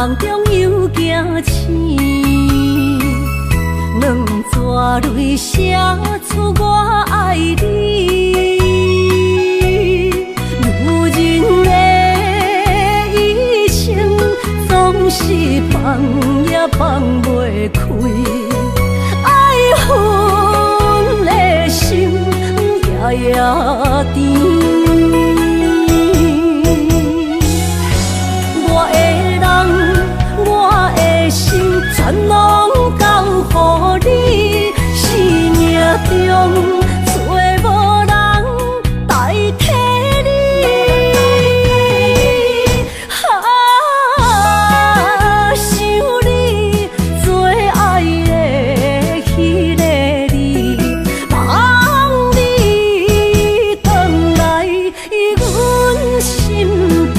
梦中又惊醒，两纸泪写出我爱你。如今的一生，总是放也放袂开，爱恨的心夜夜甜。全拢交予你，生命中找无人代替你。想你做爱的迄个你，望你回来阮身边。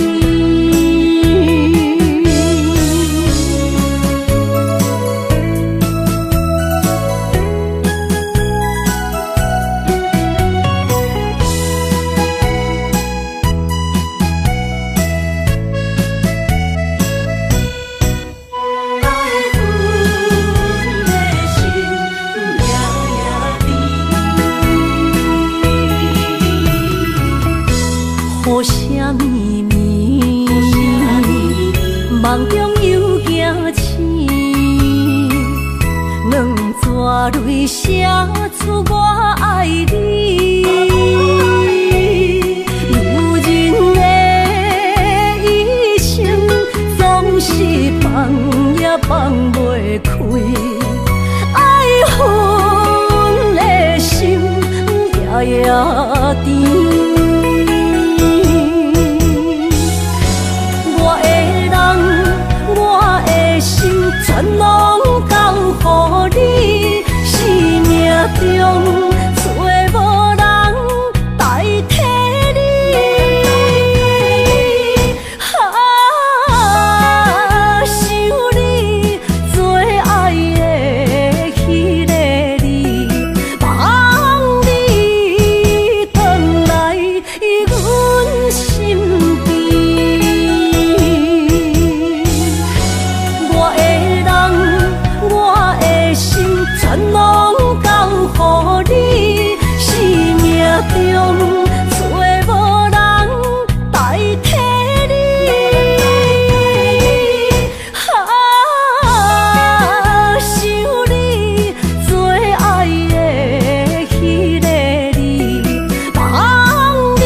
雨声绵绵，梦中又惊醒，两纸泪写出我爱你。如今的一生，总是放也放袂开，爱恨的心夜夜甜。全拢交予你，生命中找无人代替你。想你做爱的迄个你，望你回来阮身边。全拢交予你，生命中找无人代替你。想你做爱的迄个你，望你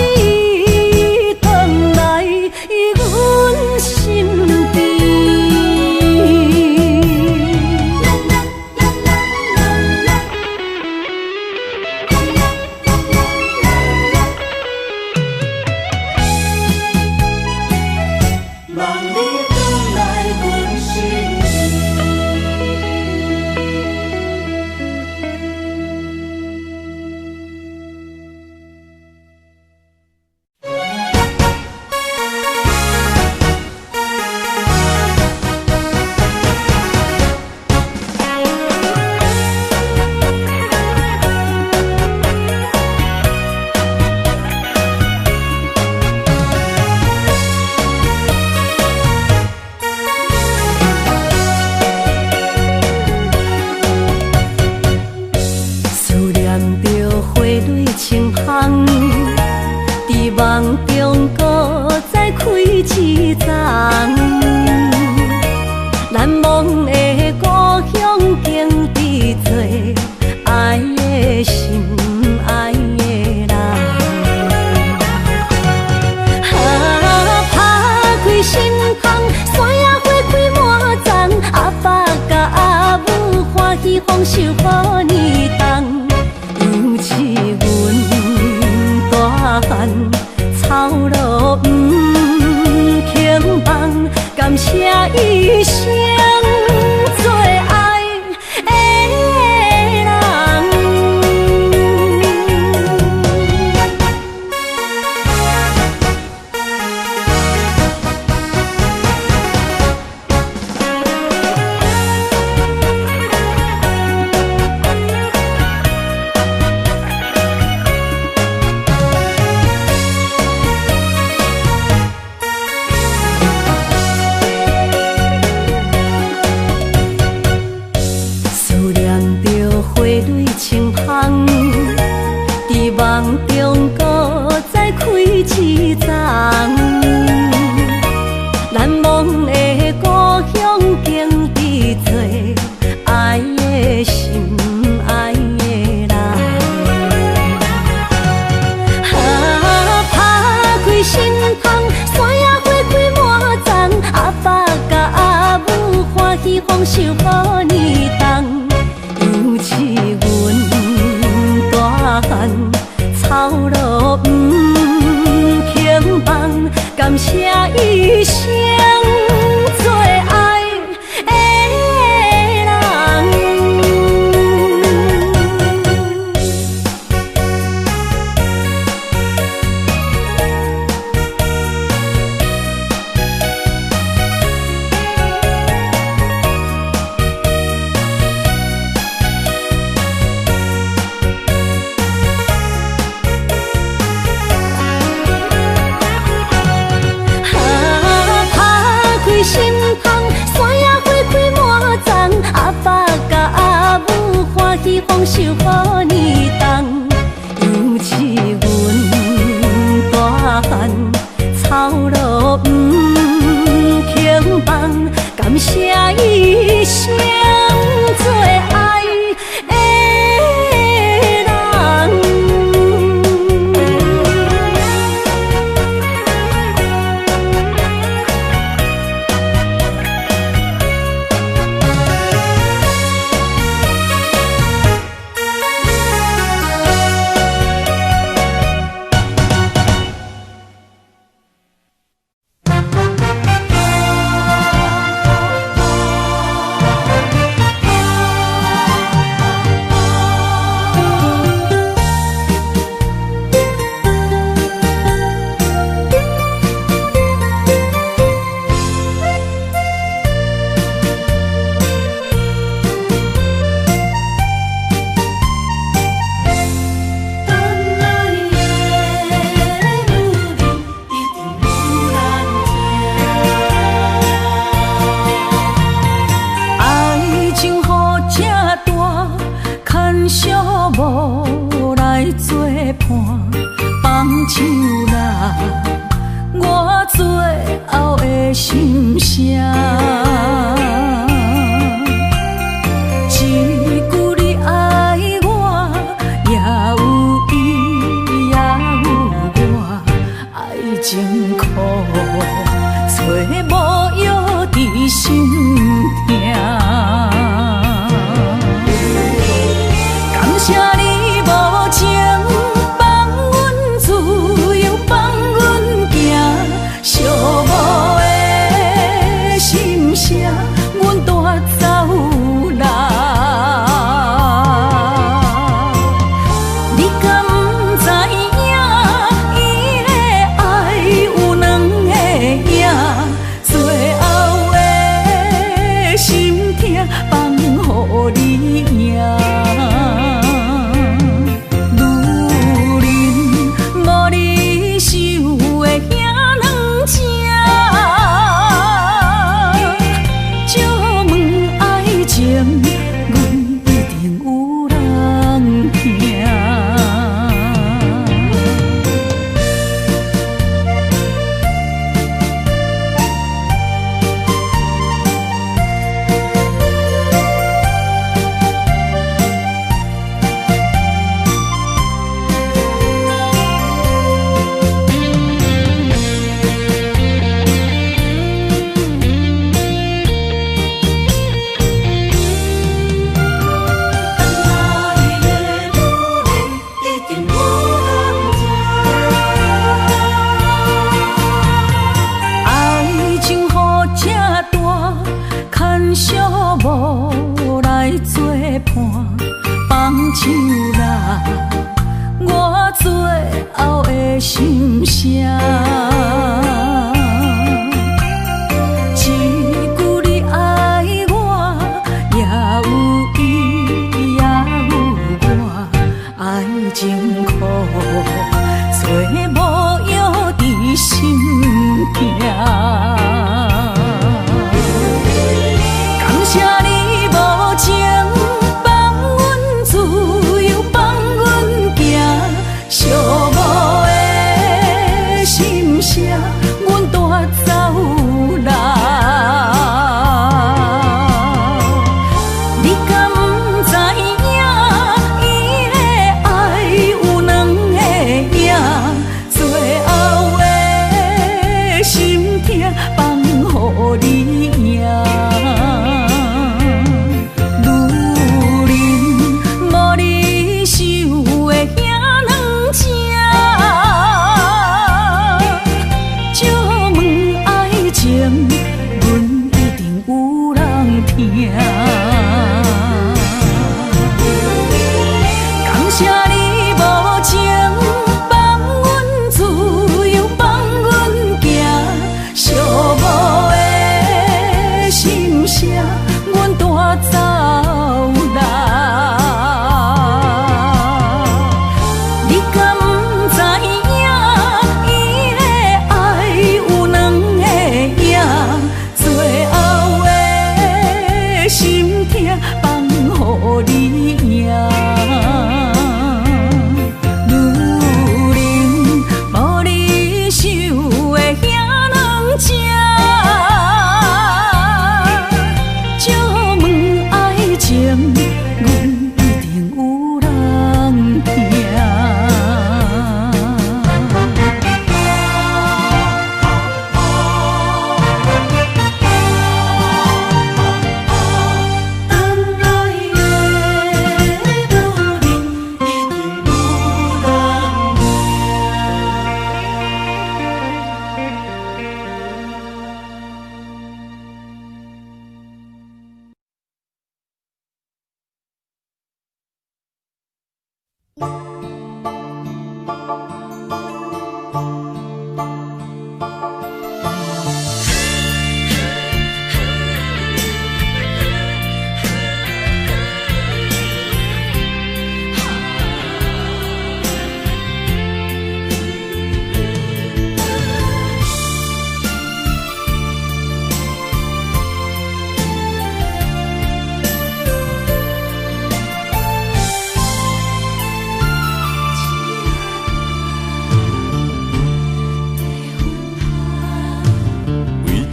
回来阮身边。梦中搁再开一丛，难忘的故乡经历做爱的心，爱的人。打开心窗，山野花开满丛，阿爸甲阿母欢喜丰收好年冬，尤其阮大汉。草路不轻放，感谢一生做爱的人。望中搁再开一丛，难忘的故乡经历做爱的心爱的人。打开心窗，山野花开满丛，阿爸甲阿母欢喜丰收好年冬，尤是阮大汉草路不轻放，感谢一生做爱的人。心窗，山野花开满丛，阿爸甲阿母欢喜丰收好年冬，尤是阮大汉草路不轻放，感谢一生做爱的人。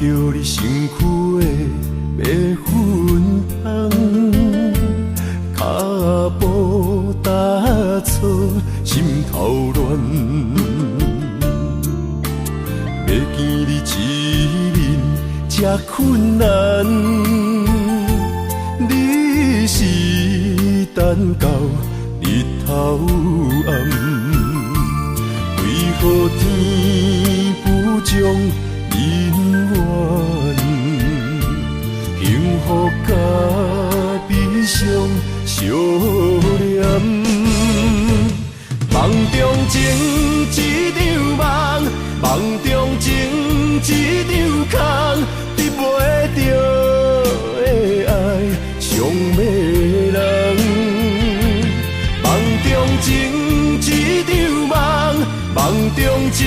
着你身躯的白粉红，脚步踏错，心头乱。要见你一面这困难，你是等到日头暗，为何天不将人怨？幸福甲悲伤相连，梦中情一场梦，梦中情一场空，得袂着的爱上迷人。梦中情一场梦，梦中情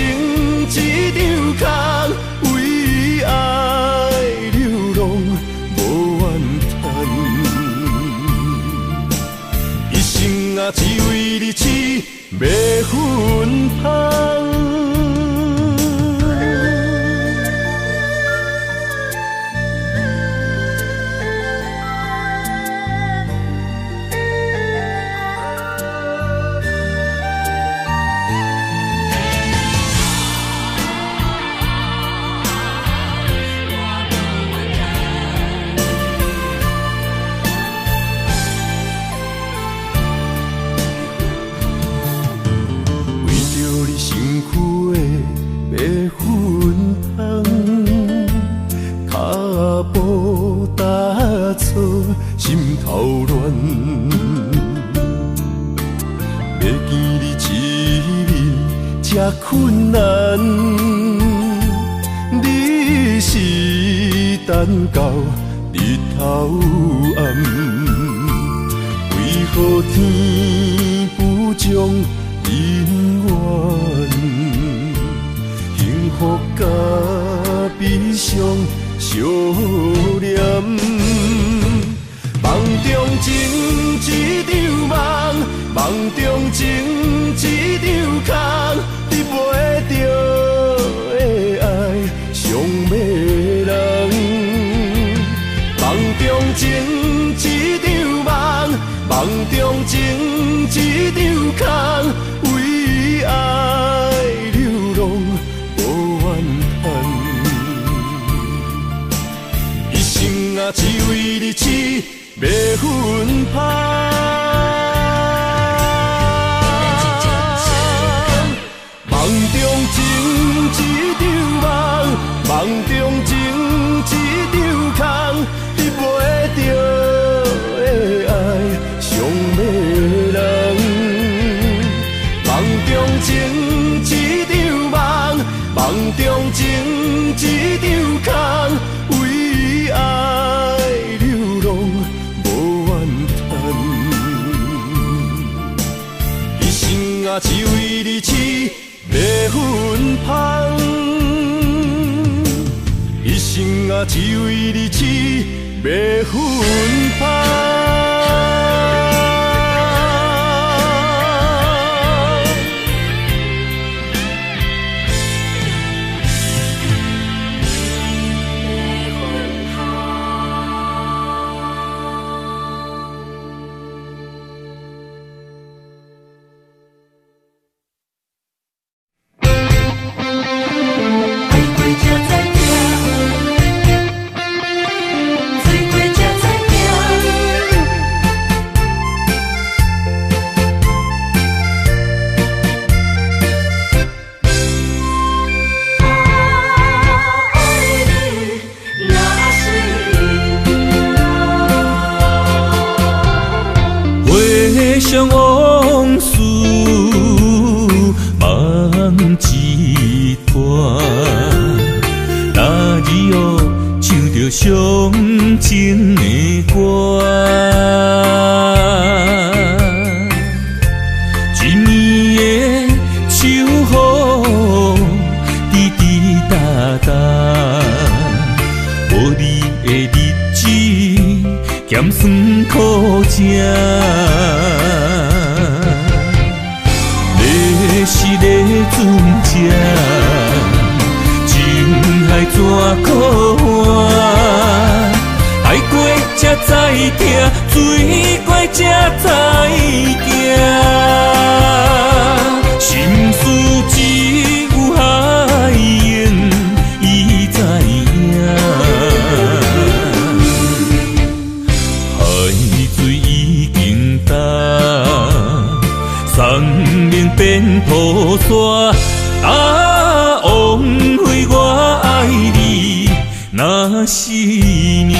一场空，为爱流浪无怨叹，一生啊只为你痴迷魂香。心头乱，要见你一面这困难，你是等到日头暗，为何天不将人怨？幸福甲悲伤相连。梦中情一场梦，梦中情一场空，得袂着的爱上迷人。梦中情一场梦，梦中情一场空，为爱流浪无怨叹，一生啊只为你痴迷魂香。梦中情一场梦，梦中情一场空，得袂着的爱上迷人。梦中情一场梦，梦中情一场空，为爱流浪无怨叹，一生啊只为你痴迷魂香，一生啊只为你痴迷魂香。想往事梦一段，那日哦唱着伤情的歌，一年的秋雨滴滴答答，无你的日子咸酸苦涩。是咧船只，情海怎苦换，爱过才知疼，水怪才知行。心事只有海燕伊知影，海水已经干，山明变土沙。枉费我爱你那是命。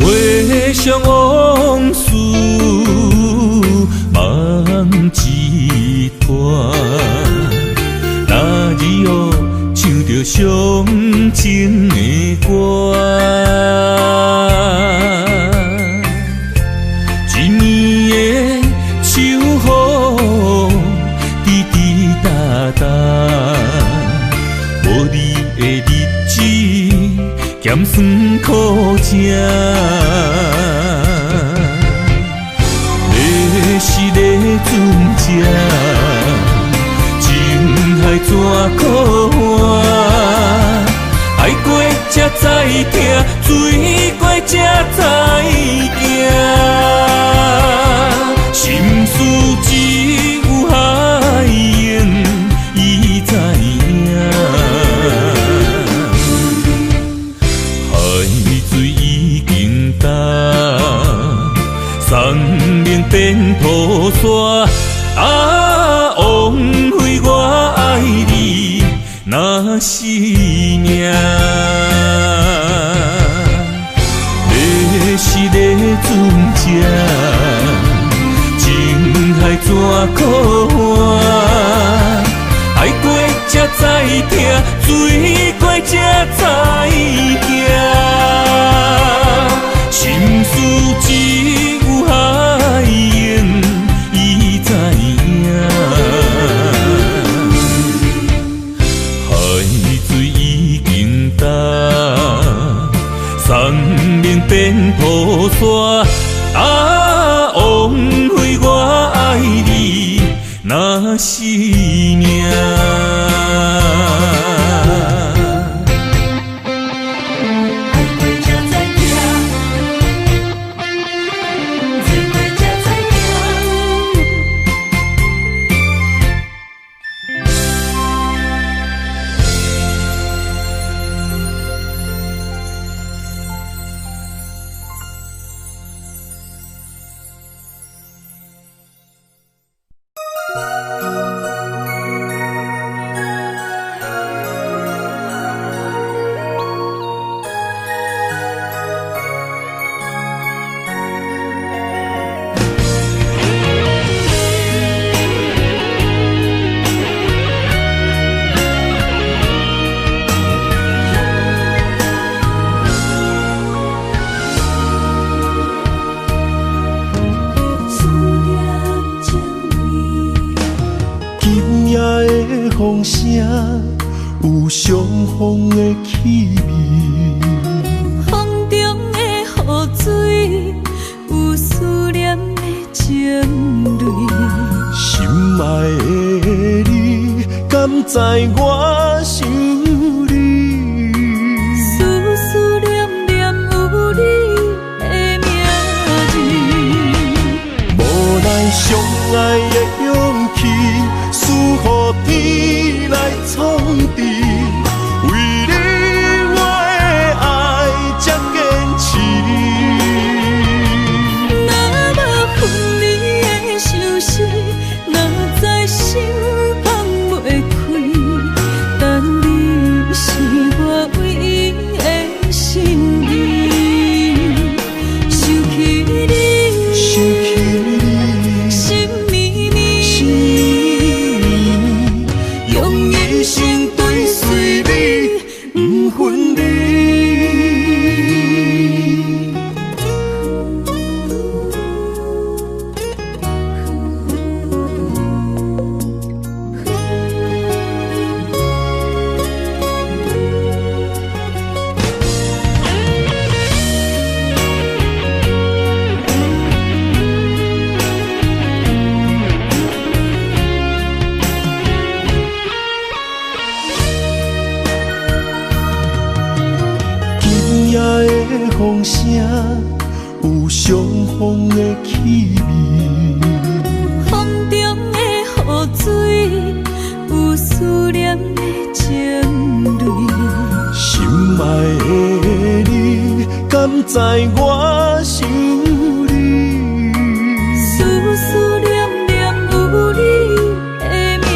回想往事梦一团，那日后唱着伤情的歌，一年的秋雨滴滴答答，无你的日子咸酸苦吃。是个船只，情海怎可换？爱过才知疼，水过才知行。心事只有海燕伊知影，海水已经干。山明变土沙，枉费我爱你那是命。要是个船只，情海怎可换？爱过才知疼，水过才知行。心事只有海燕伊知影，海水已经干，山明变土沙，枉费我爱你那是命。风声有相逢的气味，风中的雨水有思念的情泪。心爱的你，敢知我想你？思思念念有你的名字，无奈相爱的勇气，输予天来创治。为你我的爱才坚持。若无分离的相思，哪知心放袂开。但你是我唯一的心意，想起你，心绵绵。有相逢的气味。风中的雨水，有思念的情泪。心爱的你，敢知我想你？思思念念有你的名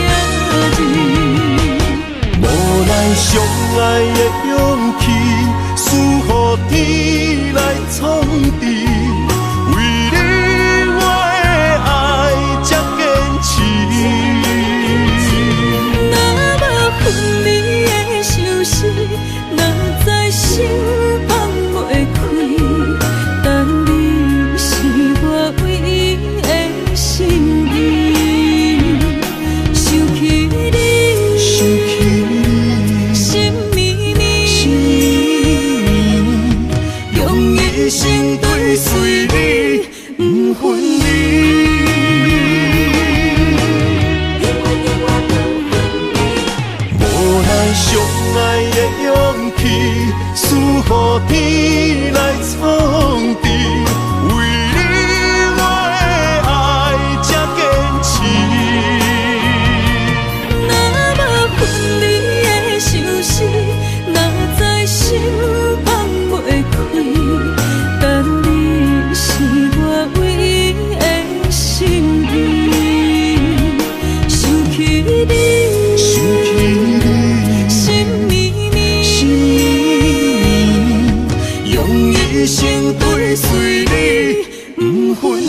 字。无奈相爱的勇气，输予天来创治。为你我的爱才坚持。若无分离的相思，若在心放袂开，但你是我唯一的心意。想起你，想起你，心绵绵，心用一生追随你，不分离。无奈相爱的勇气，输予天来创治。为你我的爱才坚持。若无分离的相思，若在心放袂开，但你是我唯一的心意。想起你，想起你，心绵绵，心用一生追随你，不分离。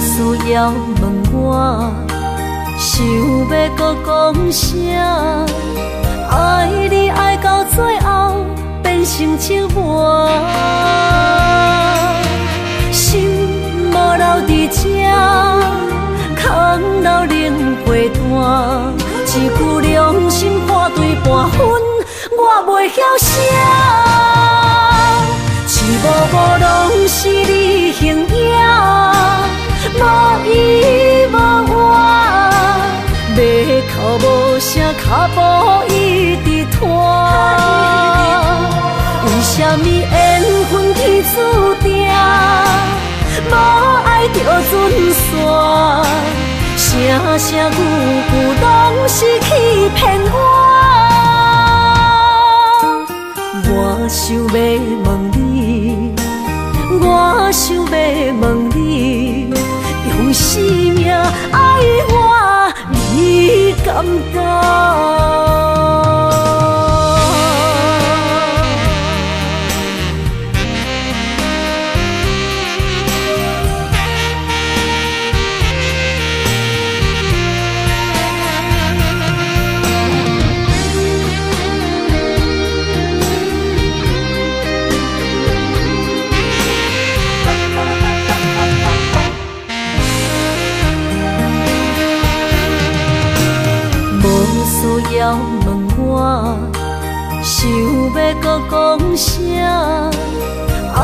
需要问我，想要搁讲啥？爱你爱到最后变成寂寞，心无留伫这，空留冷陪伴。一句良心破对半分，我袂晓写。一幕幕拢是你形影。无依无我，要哭无声，脚步一直拖。为什么缘分天注定，无爱就准线？声声句句拢是欺骗我。我想要问你，我想要问你。用生命爱我，你敢觉？需要问我，想要搁讲啥？爱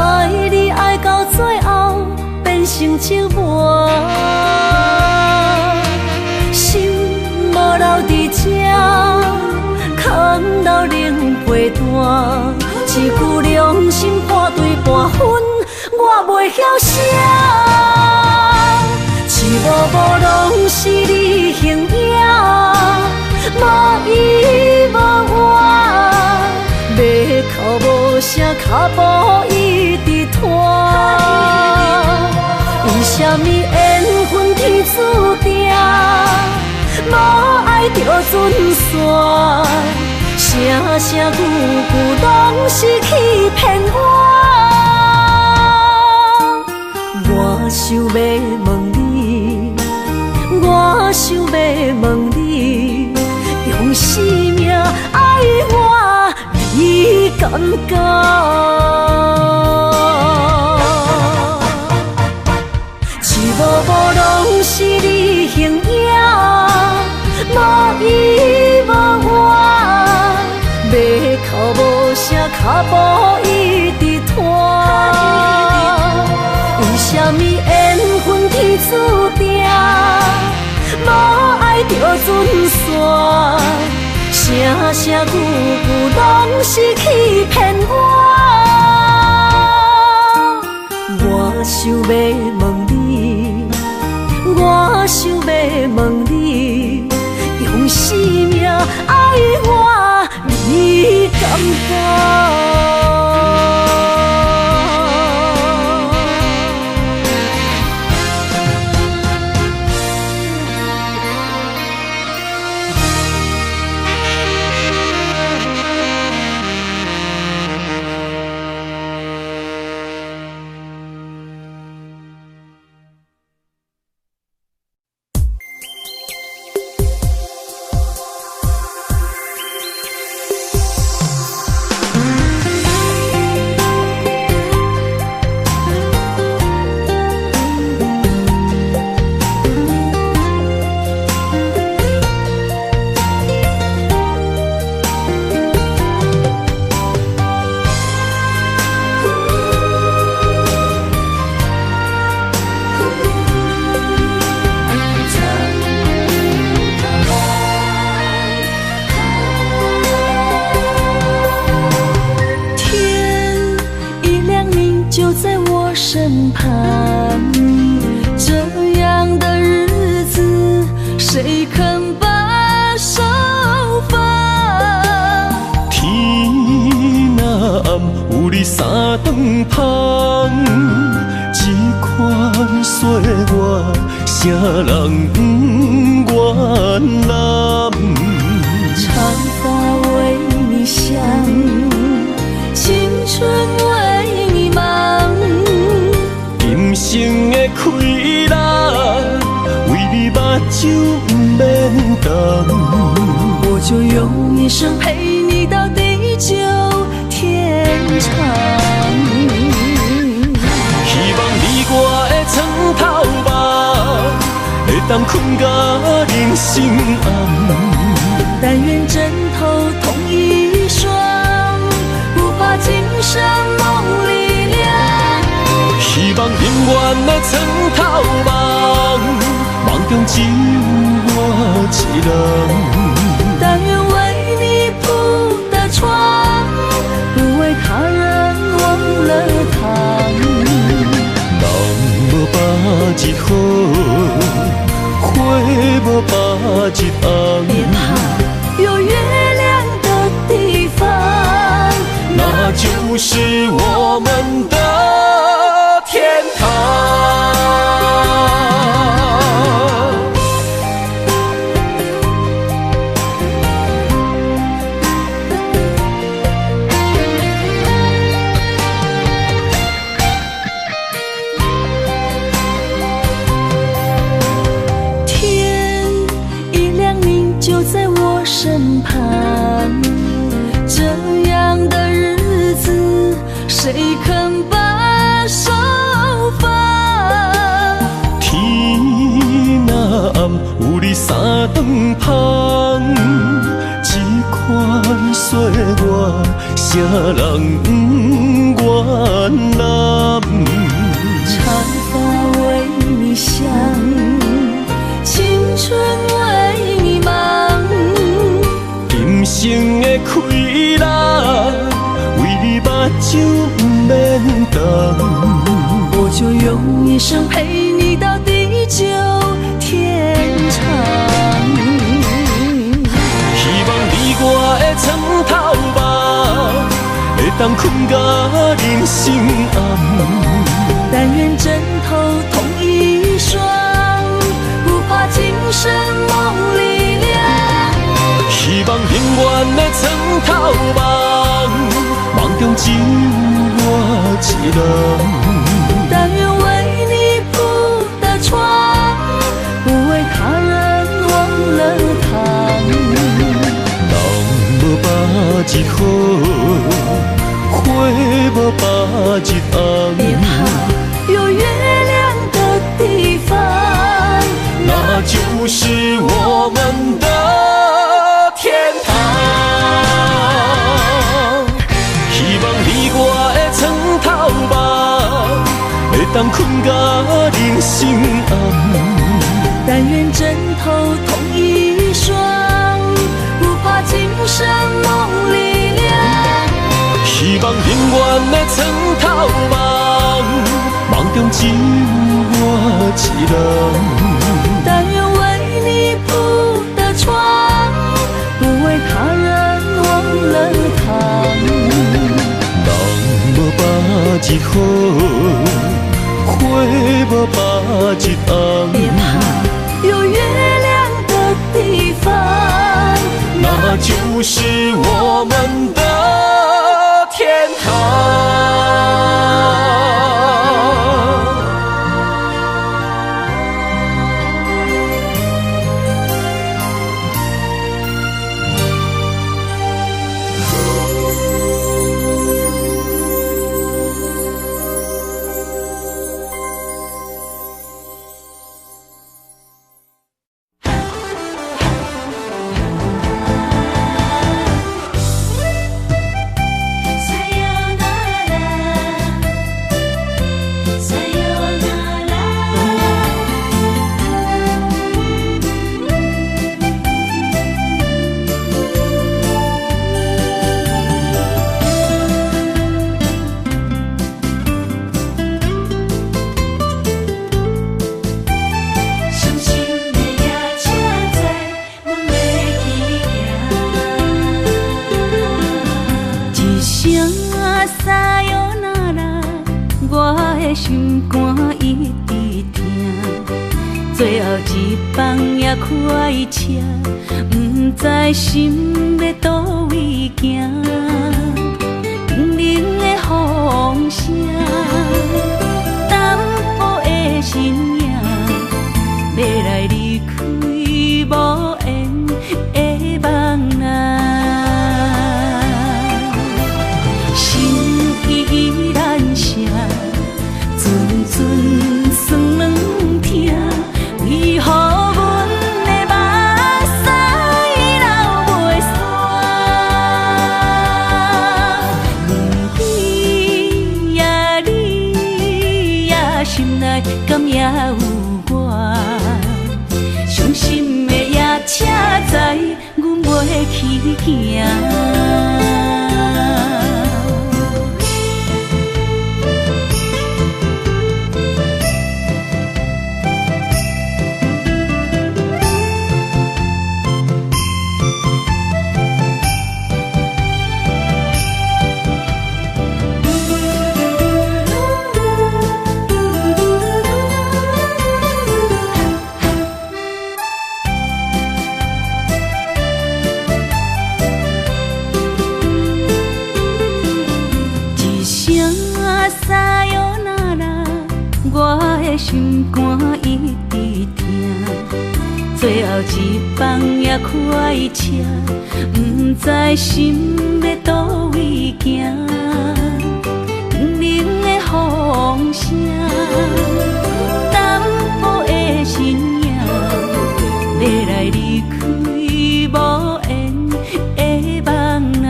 你爱到最后变成寂寞，心无留伫这，空留冷陪伴。一句良心破对半分，我袂晓写。一幕幕拢是你形影。无依无我，要哭无声，脚步一直拖。为什么缘分天注定，准线，声声句句拢是欺骗我。我想要问你，我想要问你，用生命爱我，你敢讲？一幕幕拢是你形影，无依无我，袂哭无声，脚步一直拖。为什么缘分天注定，无爱就准线，声声句句拢是欺骗我。我想要问你，我想要问你，用生命爱我，你敢讲？身旁，这样的日子谁肯把手放？天若暗，有你三顿芳，这款岁月，啥人不愿揽？长发为你香，青春为你忙。今生的快乐，为你目睭不免干。我就用一生陪你到地久天长。希望你我的床头梦，会当困甲人心暗。但愿枕头同一双，不怕今生梦里凉。希望永远的床头梦，梦中只有我一人。但愿为你铺的床，不为他人忘了躺。人无把日好，花无把日红。别怕，有月亮的地方，那就是我们的天堂。身旁，这样的日子谁肯把手放？天若暗，有你三顿芳，这款岁月，啥人不愿揽？长发为你香，青春为你忙。今生的快乐，为你目睭不免干。我就用一生陪你到地久天长。希望你我的床头梦，会当困甲人心暗。但愿枕头同一双，不怕今生梦里凉。的床头梦，梦中只有我一人。但愿为你铺的床，不为他人忘了躺。人无把日好，花无把日红。别怕，有月亮的地方，那就是我们的天堂。希望你我的床头梦，会当困甲人生暗。但愿枕头同一双，不怕今生梦里凉。希望永远的床头梦，梦中只有我一人。但愿为你铺的床，不为他人忘了躺。人无把日好，花无把日红。别怕，有月亮的地方，那就是我们的天堂。心肝一直疼，最后一放也开车，不知心要倒位行。冷冷的风声，淡薄的身影，要来离开无缘的梦啊。心依然声。阵酸软疼，为何阮的目屎流袂煞？不知呀你呀心内敢也有我？伤心的夜车载，阮袂去行。心肝一直疼，最后一放也开车，不知心要倒位行。冷冷的风声，淡薄的身影，要来离开无缘的梦啊。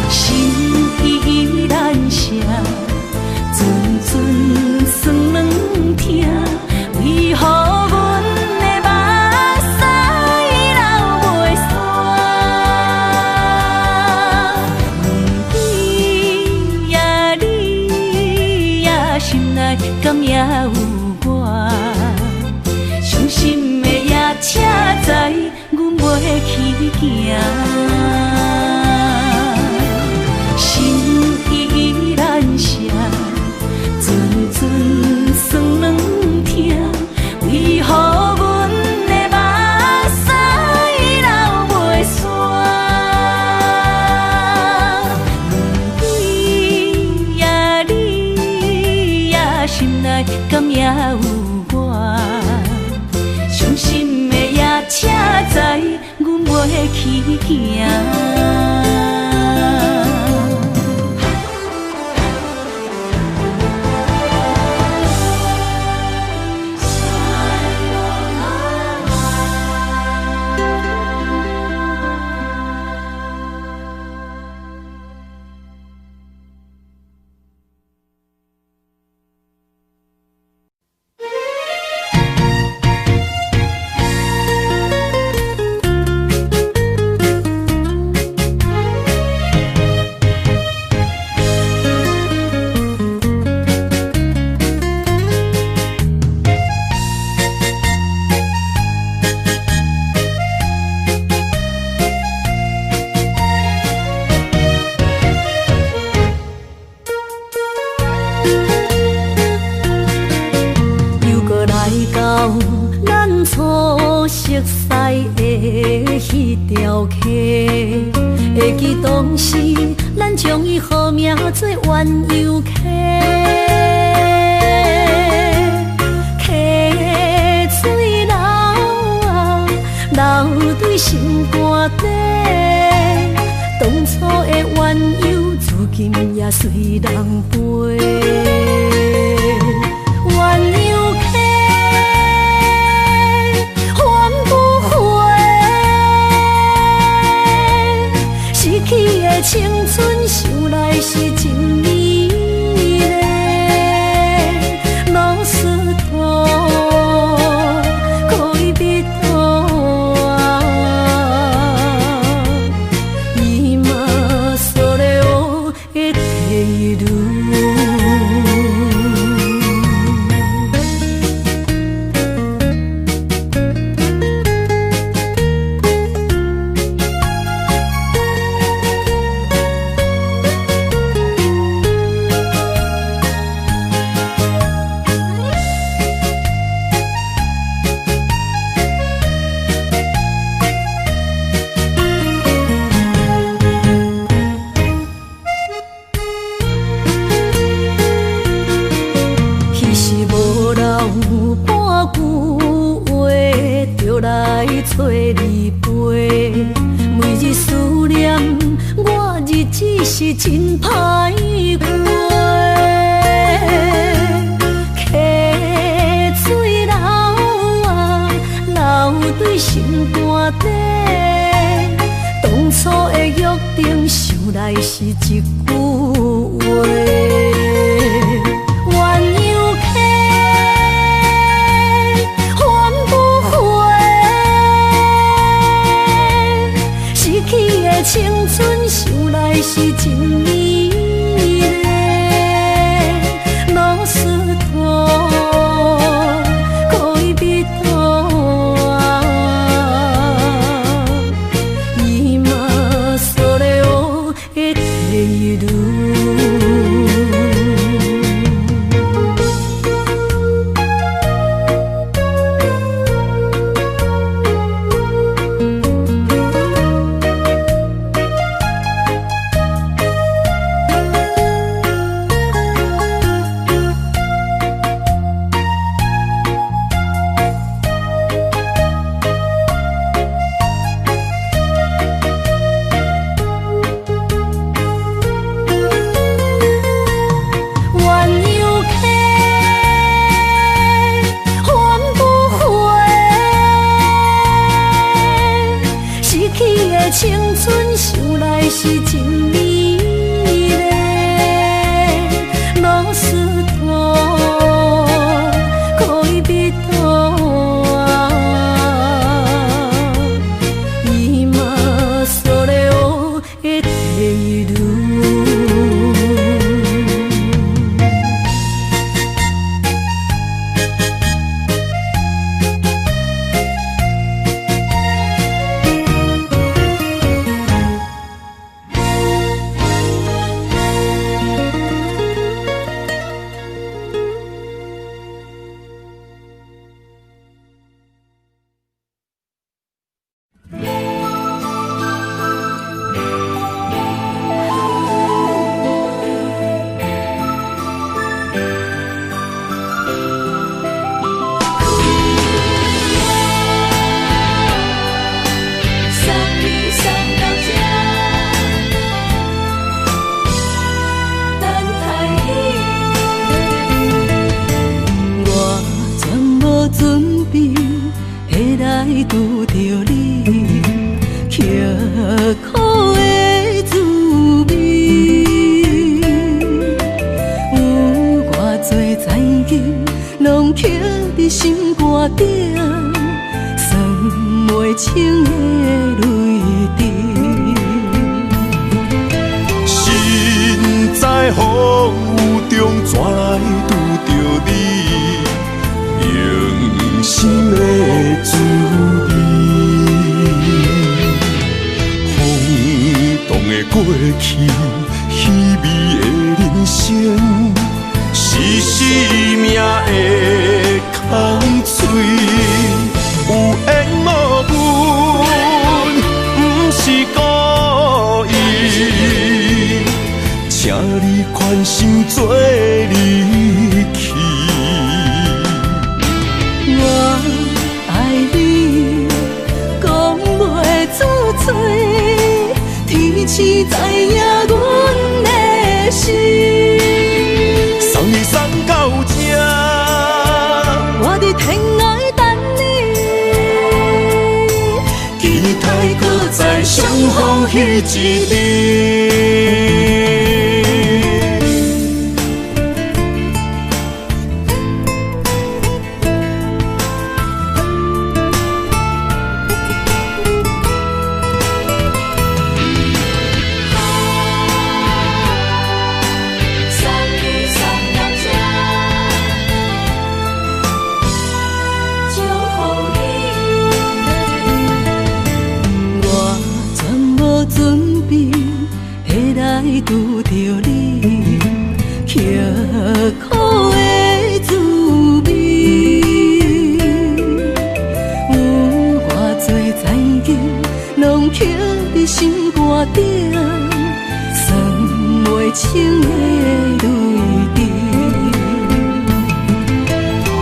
心依然声。阵酸软疼，为何阮的目屎流袂煞？不知呀你呀心内敢也有我？伤心的夜车载，阮袂去行。心依然声。阵酸软疼，为何阮的目屎有我，伤心的夜车载，阮袂去行。会记当时，咱将伊号名做鸳鸯溪，溪水流啊，流对心肝底。当初的鸳鸯，至今也随人陪。鸳鸯溪。失去的青春，想来是真美丽。老师徒，可以别途啊，伊嘛所了的地路。找你陪，每日思念，我日子是真歹过。溪水流啊，流对心肝底。当初的约定，想来是一句话。青春想来是真美丽，老师徒可以别途啊，伊嘛所了的地路。准备，会来拄着你，刻苦的滋味。有偌多灾境，拢刻伫心肝顶，算袂清的泪滴。身在风雨中，怎来拄着你？用心的滋味，风动的过去，稀微的人生，是生命的空嘴，有缘无分，不是故意，请你宽心做离去。我爱你，讲袂出嘴，天赐知影阮的心。送你送到这，我伫天涯等你，期待搁再相逢彼一日。拄着你，刻苦的滋味。有偌多灾境，拢刻伫心肝顶，算袂清的泪滴。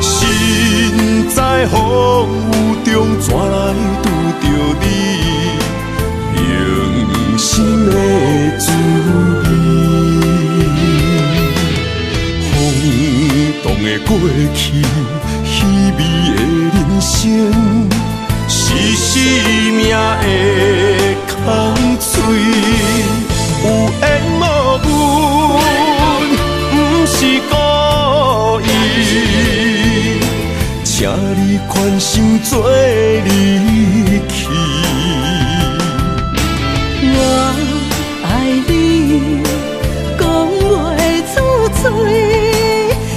身在风雨中，怎来拄着你？用心的滋味，风动的过去，稀微的人生，是生命的空嘴，有缘无分，不是故意，请你宽心做离去。我爱你，讲袂出嘴，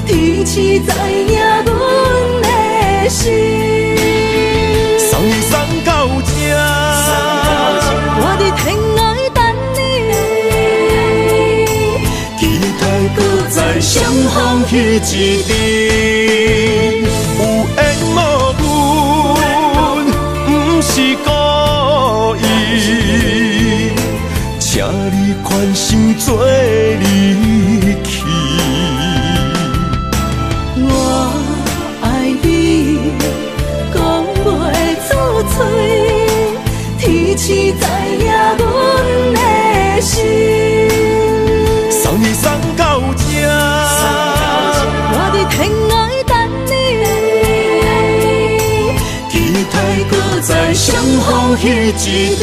天赐知影阮的心。送你送到这，我伫天涯等你，期待搁再相逢彼一日。有缘无分，不是故意，请你宽心做离去。我爱你，讲袂出嘴，天赐知影阮的心。送你送到这，我伫天涯等你，期待搁再相逢彼一日。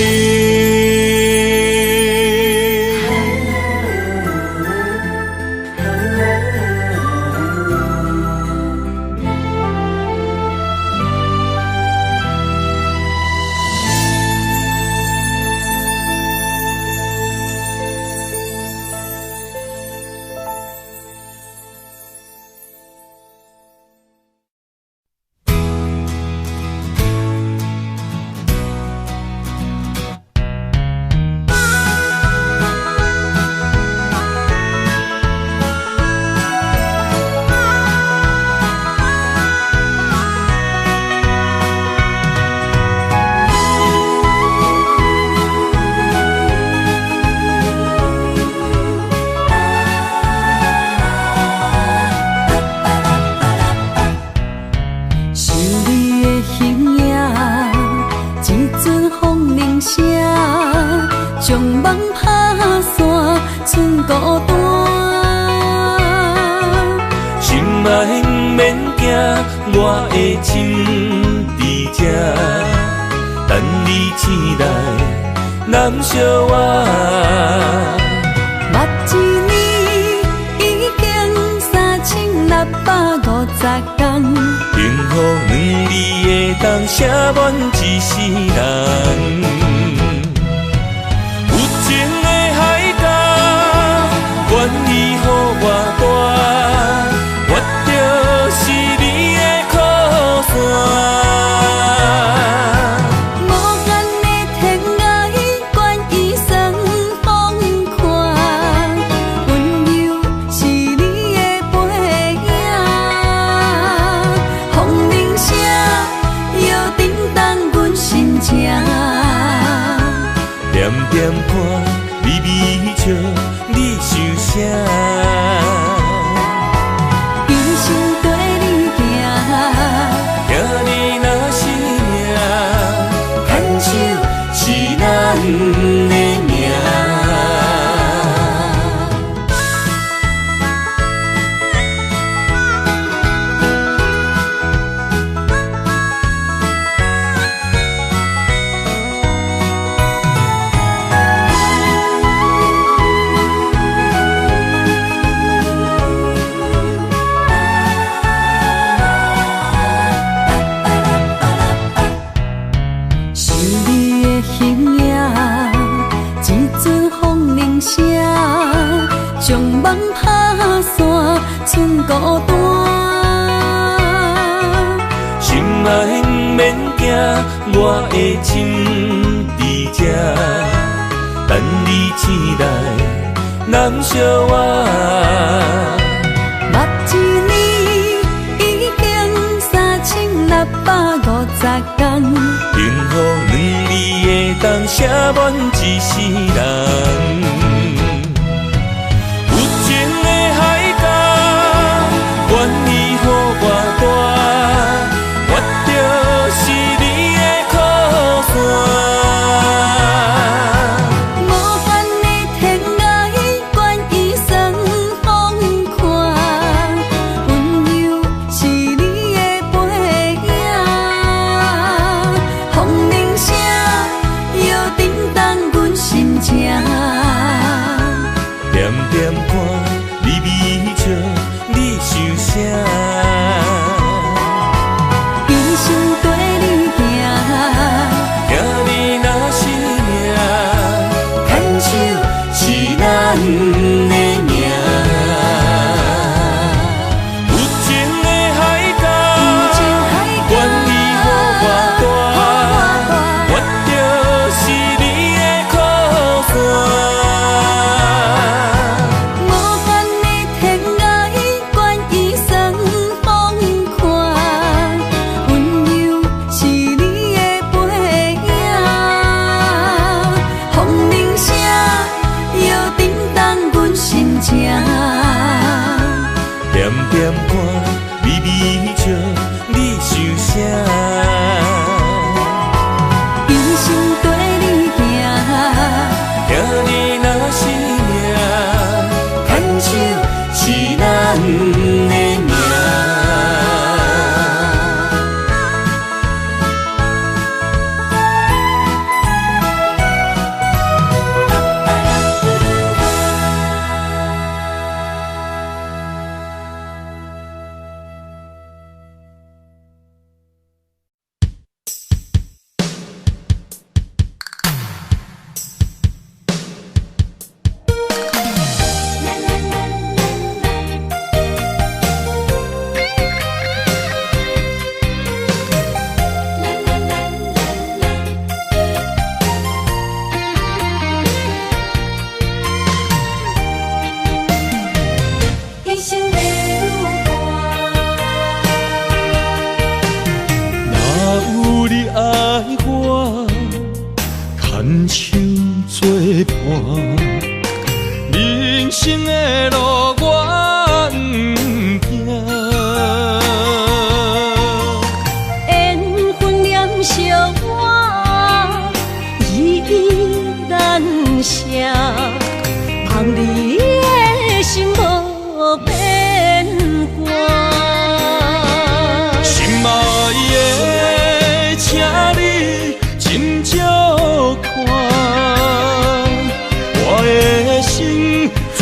心爱免惊，我的心伫这，等你醒来，难相偎。目一年已经3650天，幸福两字会当写满一世人。有情的海角，愿意予我带，我就是你的靠山。无限的天涯，愿意算风看，温柔是你的背影，风铃声摇叮当阮心情。点点看，微微笑，你想啥？用心跟你行，行你若是命，牵手是咱的命。想你的形影，一阵风铃声，将梦打散，剩孤单。心爱不免惊，我的心伫这，等你醒来，难相偎。目一年已经3650天，幸福两字会当写满一世人。有情的海角，愿意予我带，我就是你的靠山。无限的天涯，愿意算风看，温柔是你的背影，风铃声摇叮当阮心情。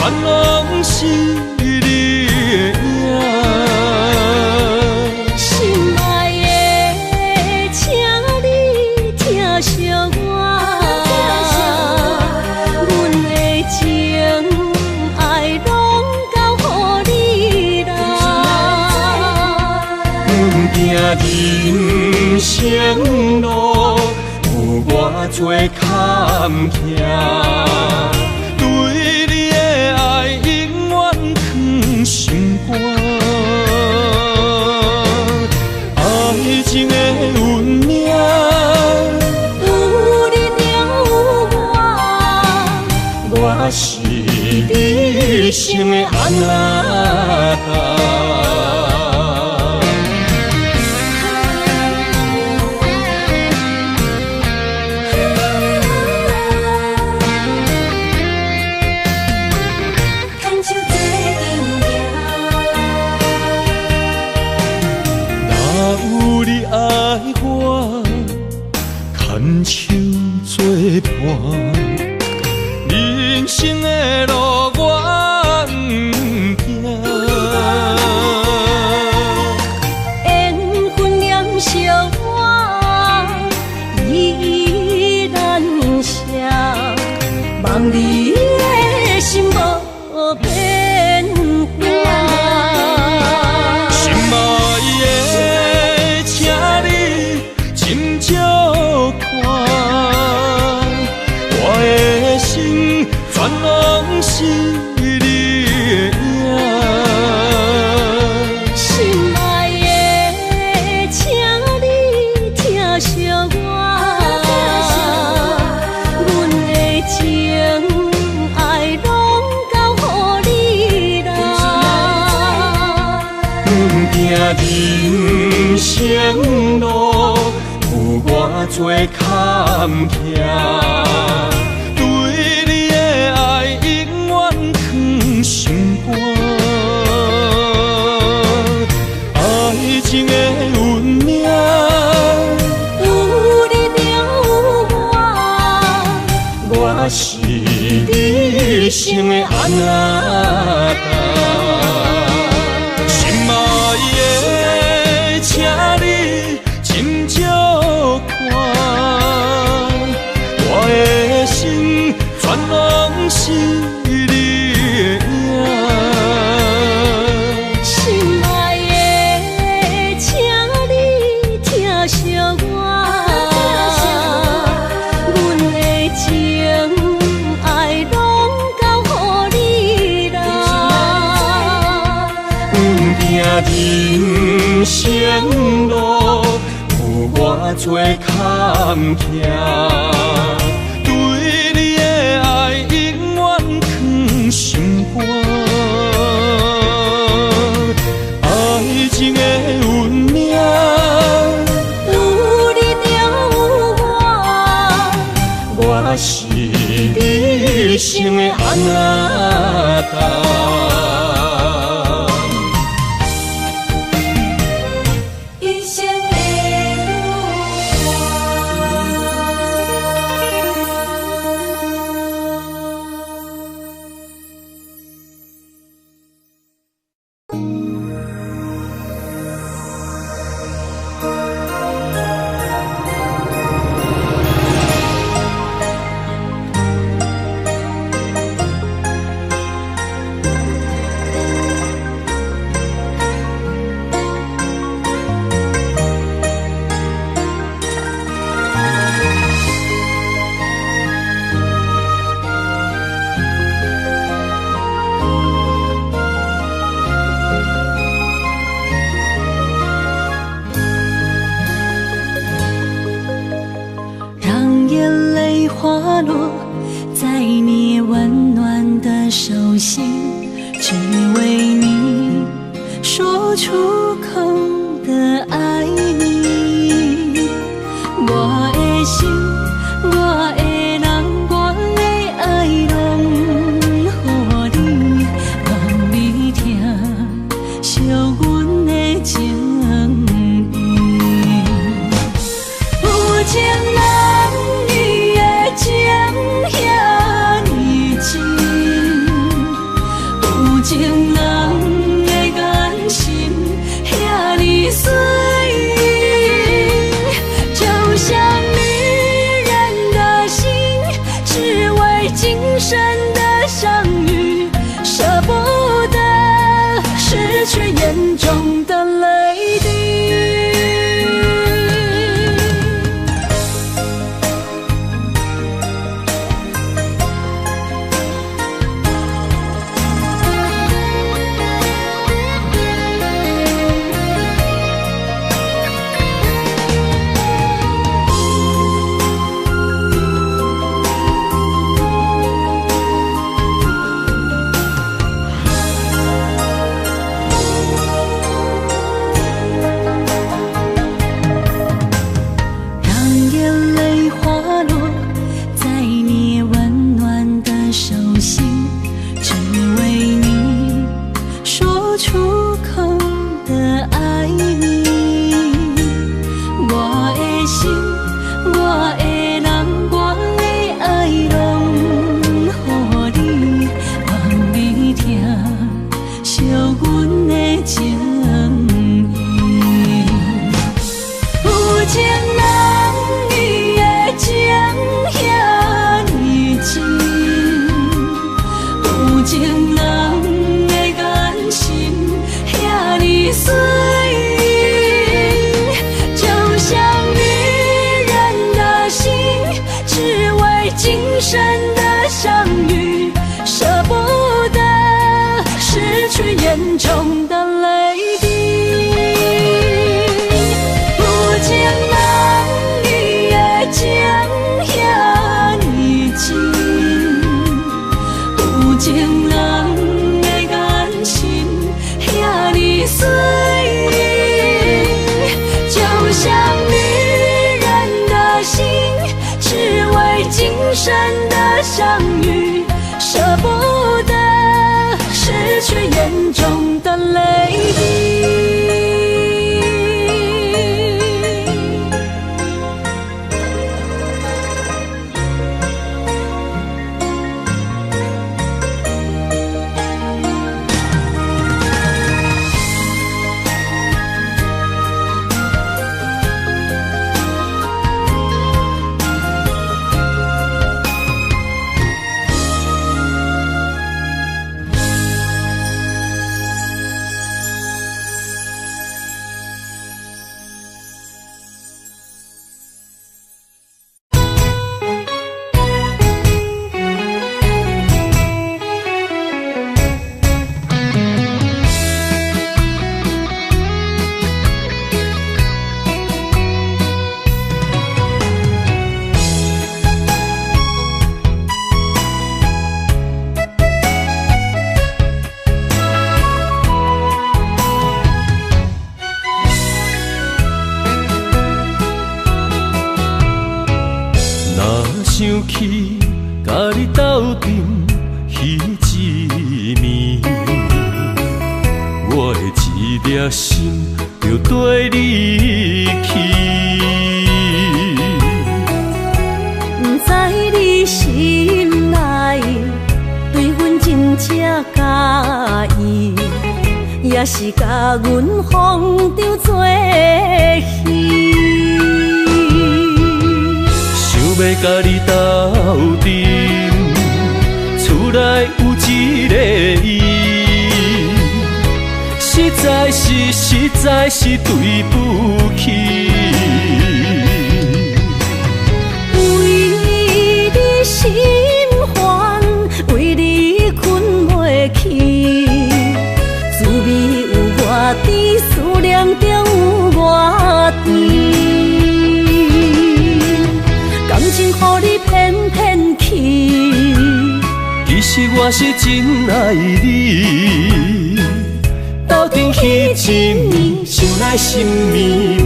全拢是你的影。心爱的，请你疼惜我，阮的情爱拢交予你啦。阮行人生路有偌多坎坷，对你的爱永远藏心肝。爱情的运命，有你了有我是你生的安那达。牵手作伴，人生的路我不惊。缘分念惜我，依然写，望你的心无变化。心爱的，请你斟酌看，我的心全拢是你的影。心爱的，请你疼惜我，阮的情爱拢交予你啦。阮行人生路有偌多坎坷，对你的爱永远藏心肝。爱情的运命，有你了我是你生的安那达。心爱的，请你斟酌看，我的心全拢是你的影。心爱的，请你疼惜我，阮的情爱拢交予你啦。人生路有偌多坎坷，对你的爱永远藏心肝。爱情的运命，有你了我是你生的安那达。花落在你温暖的手心，只为你说出口的爱你。我的心，我的人，我的爱拢予你，望你听惜阮的情意。有情人情遐尼深，的人，我的爱拢予你，望你听，惜阮的情意。有情人，你的情遐尼深，有情人的眼神遐尼水。今生的相遇，舍不得失去眼中的泪滴。有情人，你的情遐尼深，有情人的眼神遐尼水，就像女人的心。只为今生的相遇，舍不得失去眼中的泪滴。想起甲你斗阵彼一暝，我的一粒心就跟你去。不知你心内对阮真正介意，也是甲阮放着做戏。要甲你斗阵，厝内有一个伊，实在是对不起。为你心烦，为你困袂去，滋味有偌甜，思念中有偌甜。感情予你骗骗去，其实我是真爱你。斗阵彼一暝，想来心绵绵。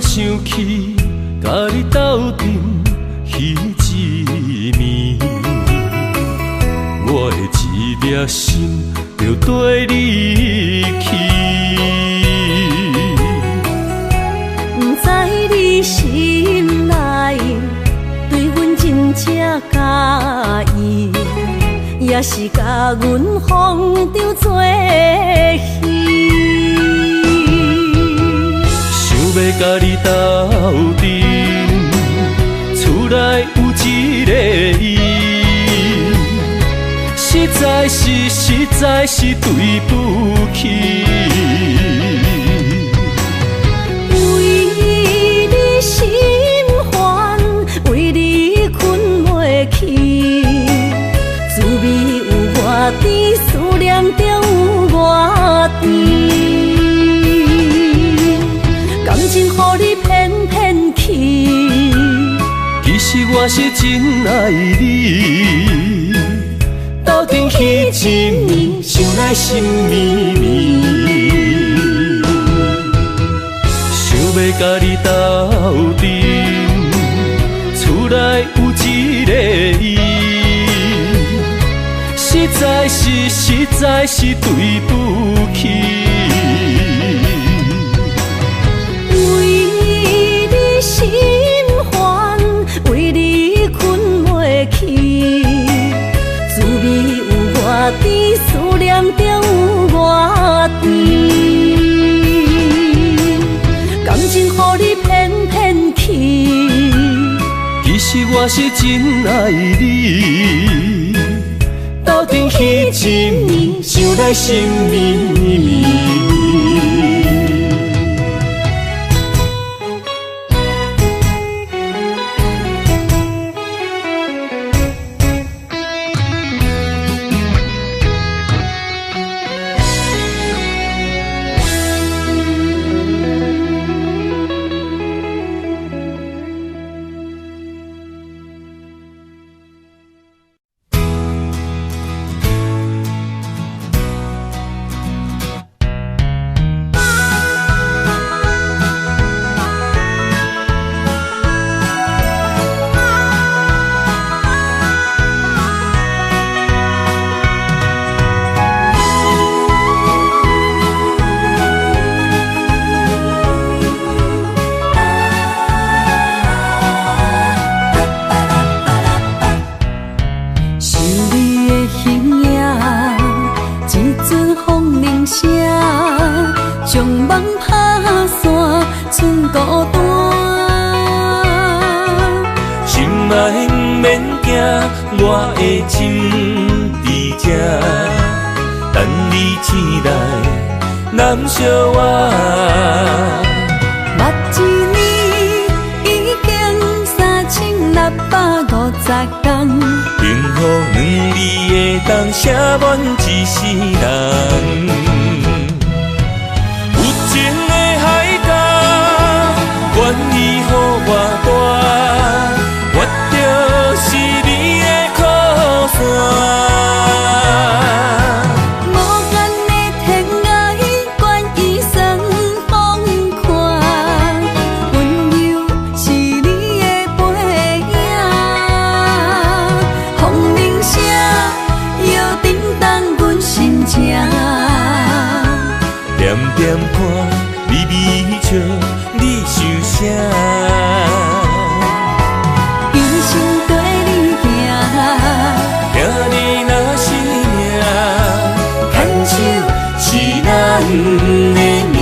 想起甲你斗阵彼一暝，我的一粒心就跟你去。不知你心内对阮真正介意，也是甲阮放着做戏。要甲你斗阵，厝内有一个伊，实在是对不起。为你心烦，为你困袂去，滋味有偌甜，思念中有偌甜。感情予你骗骗去，其实我是真爱你。斗阵彼一暝，想来心绵绵。甲你斗阵，厝内有一个伊，实在是对不起。为你心烦，为你困袂去，滋味有偌甜，思念就有偌甜。感情予你骗骗去，其实我是真爱你，斗阵彼一暝，想来心绵绵。我的心在这，等你醒来，难相我。目一年已经3650天，幸福两字会当写满一世人。有情的海角，愿意予我带，我就是你的靠山。点点看，微微笑，你想啥？一生跟你行，听你若是命，牵手是咱的命。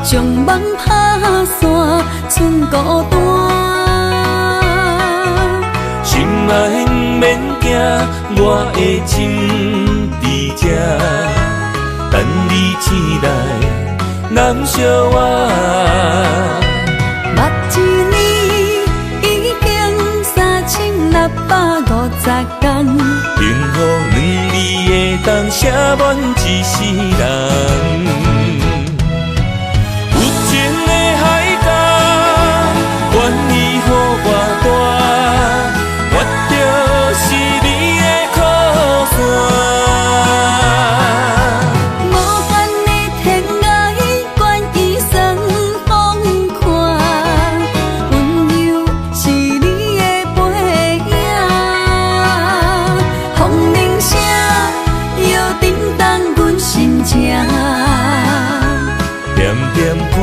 将梦打散，剩孤单。心爱免惊，我的心在这，等你醒来，难相我。目一年已经3650天，幸福两字会当写满一世人。点点看，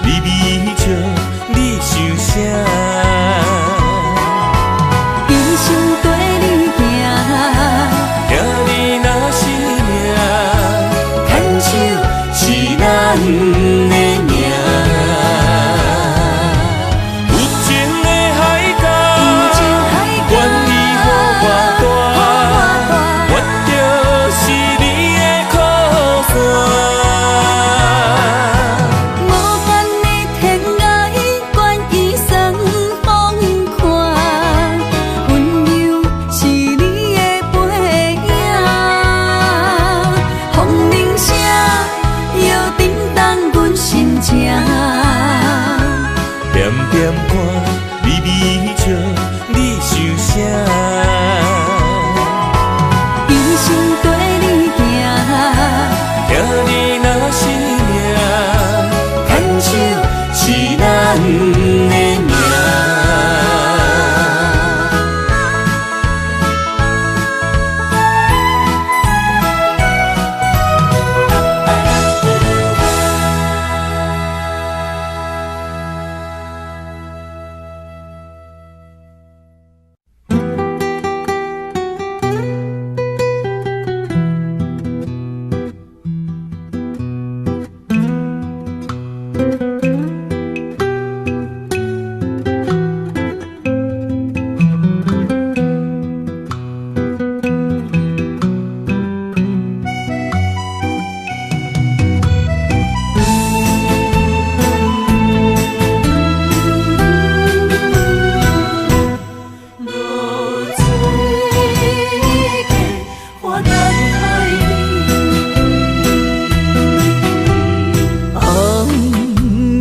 微微笑，你想啥？一生跟你行，听你若是命，牵手是咱的命。有情的海角，愿意予我带，我就是你的靠山。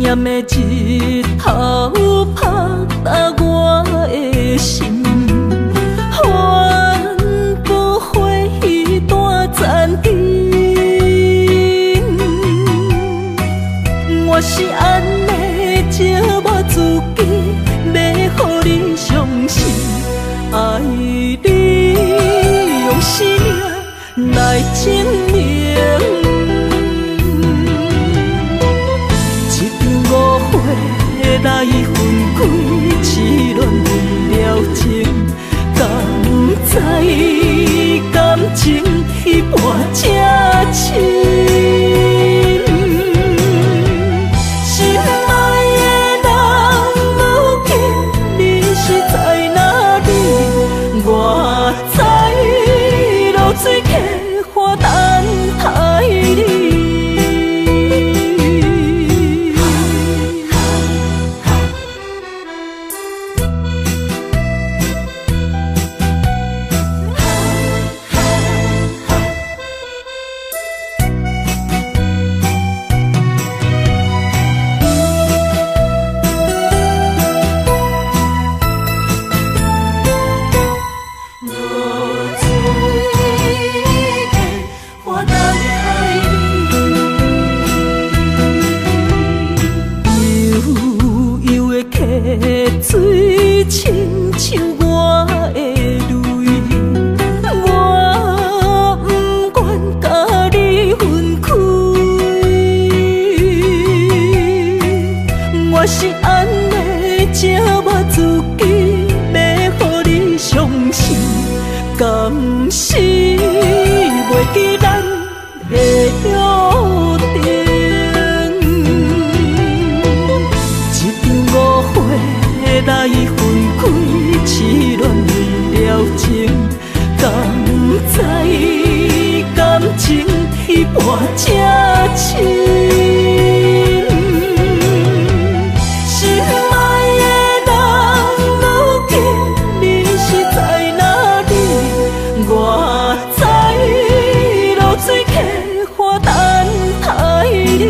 炎的日头晒干我的心，环不回一段暂停。我是安尼折磨自己，要互你相信，爱你用生命来证明。来分开，痴恋为了情，敢知感情一半才深。心爱的人，如今你是在哪里？我在露水溪花等待你。水亲像我的泪，我不愿甲你分开。我是安尼折磨自己，要互你相信，甘是袂记咱的约定。来分开，痴恋为了情，敢知感情一半才深。心爱的人，如今你是在哪里？我在露水溪花等待你。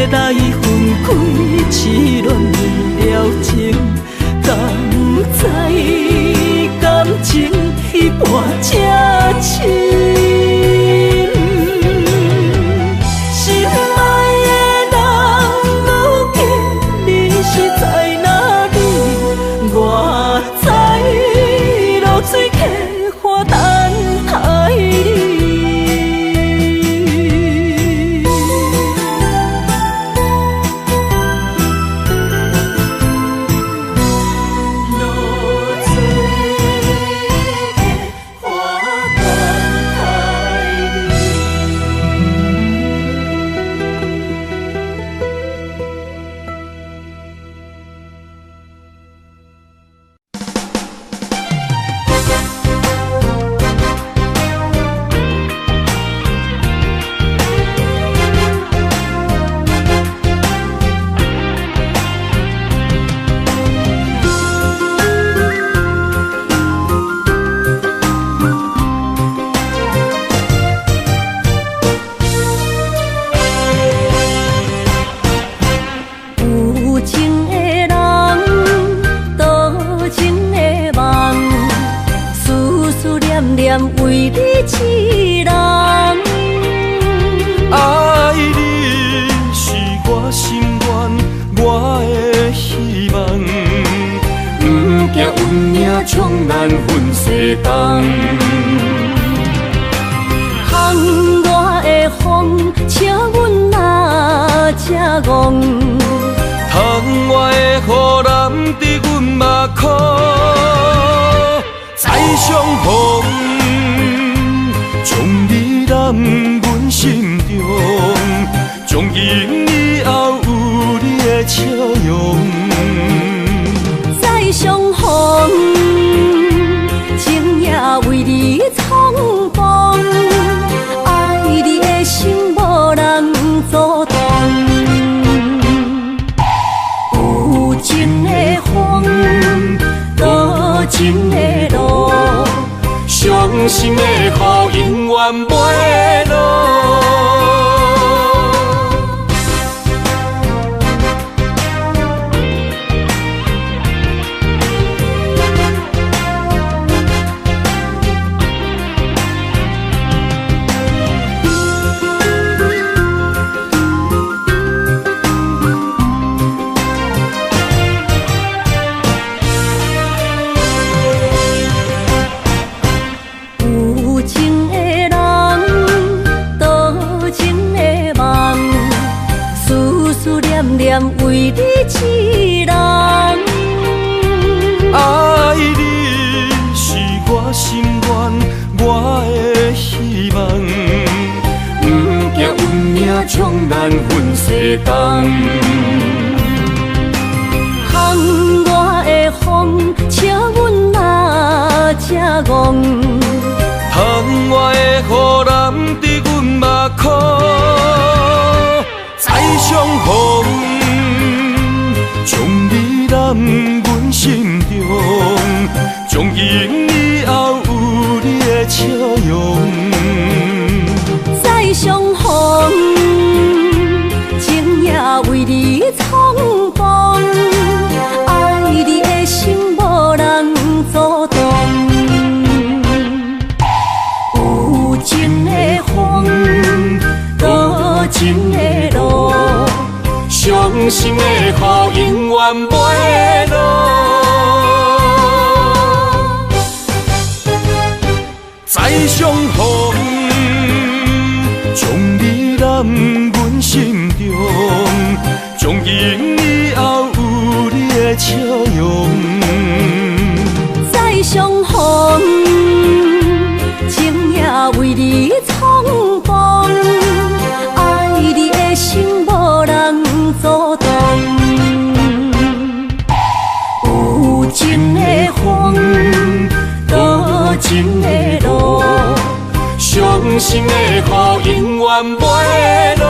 来分开，痴恋为了情，敢知感情一半才深。心爱的人，如今你是在哪里？我在露水溪花等待你。为你痴人，爱你是我心愿，我的希望。不惊运命冲咱分世东，窗外的风请阮哪只戆？窗外的雨淋伫阮目眶，再相逢。将你揽从今以后有你的笑容，再相逢，情也为你冲动，爱你的心无人阻挡。有情的风，多情的路，伤心的雨永远袂落。为你一人，爱你是我心愿，我的希望，不惊运命将咱分世间。风我的风，笑阮嘛正戆。窗外的雨淋伫阮目眶，再相逢。将你揽阮心中，从今以后有你的笑容。再相逢，情也为你冲动，爱你的心无人阻挡。有情的风，多情的路。伤心的雨永远袂落，再相逢，将你揽阮心中，从今以后有你的笑容。再相逢，情也为你冲动，爱你的心无人阻挡。有情的风，多情的路，伤心的雨永远袂落。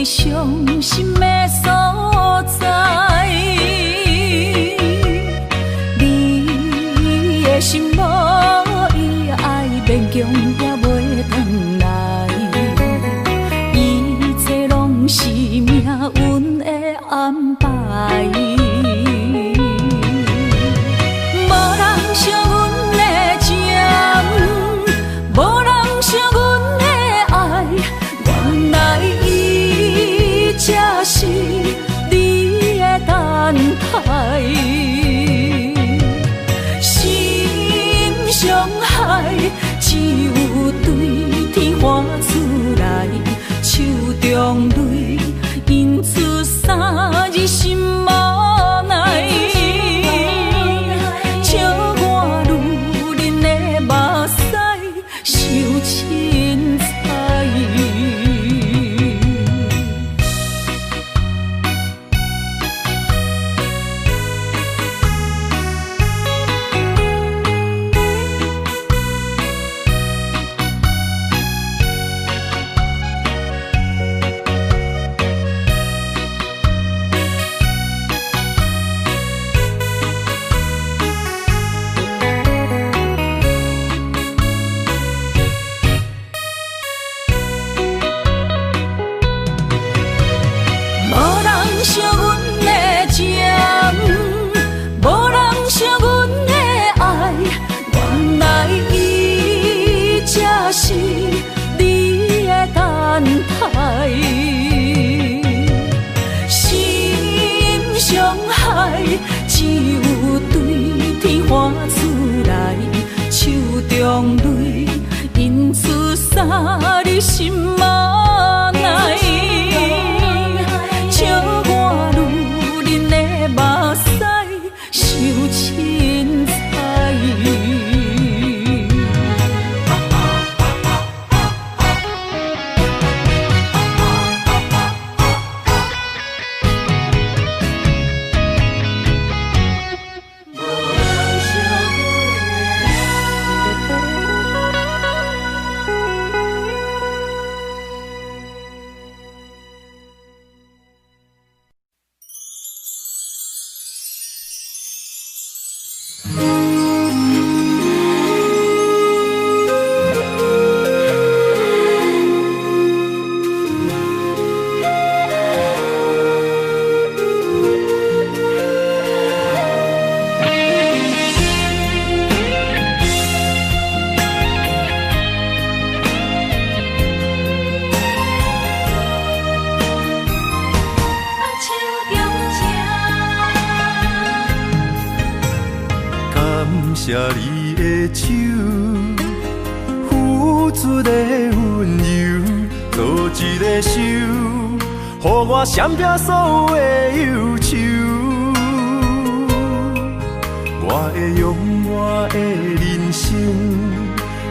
你伤心的所在。你的心无伊爱勉强也袂转来，一切拢是命运的安排。无人惜阮的情，无人惜阮的爱，原来伊才是你的等待。心伤害，只有对天喊出来，手中泪印出三字心无奈。笑我女人的目屎受凊彩。是你的等待，心伤害，只有对天喊出来，手中泪印出三字心无奈。笑我女人的目屎受凊彩。谢你的手，付出的温柔，做一个手，予我闪避所有的忧愁。我会用我的人生，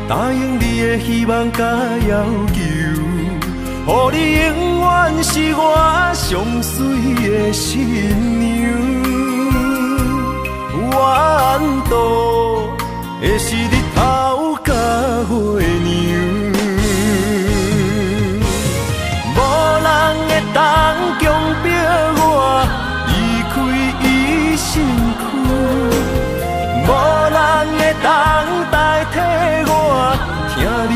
答应你的希望甲要求，予你永远是我上水的新娘。缘途会是日头甲月亮，无人会当强迫我离开伊身躯，无人会当代替我听你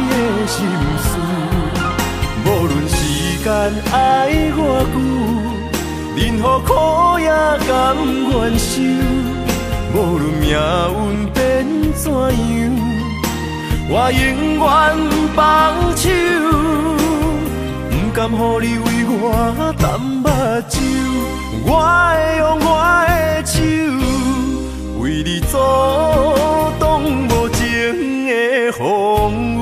的心事。无论时间爱我久，任何苦也甘愿受。无论命运变怎样，我永远放手，不甘予你为我淡目睭。我会用我的手，为你阻挡无情的风雨。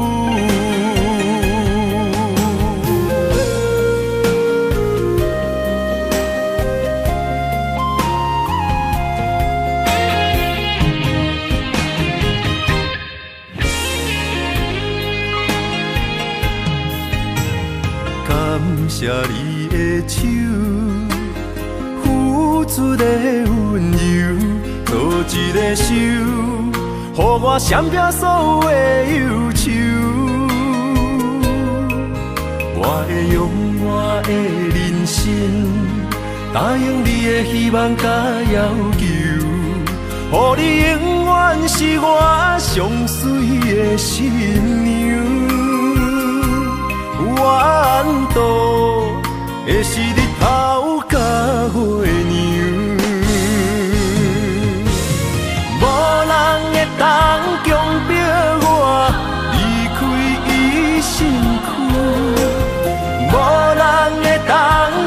谢你的手，付出的温柔，做一个手，予我闪避所有的忧愁。我会用我的人生，答应你的希望甲要求，予你永远是我上水的新娘。缘途会是日头甲月亮，无人会当强迫我离开伊身躯，无人会当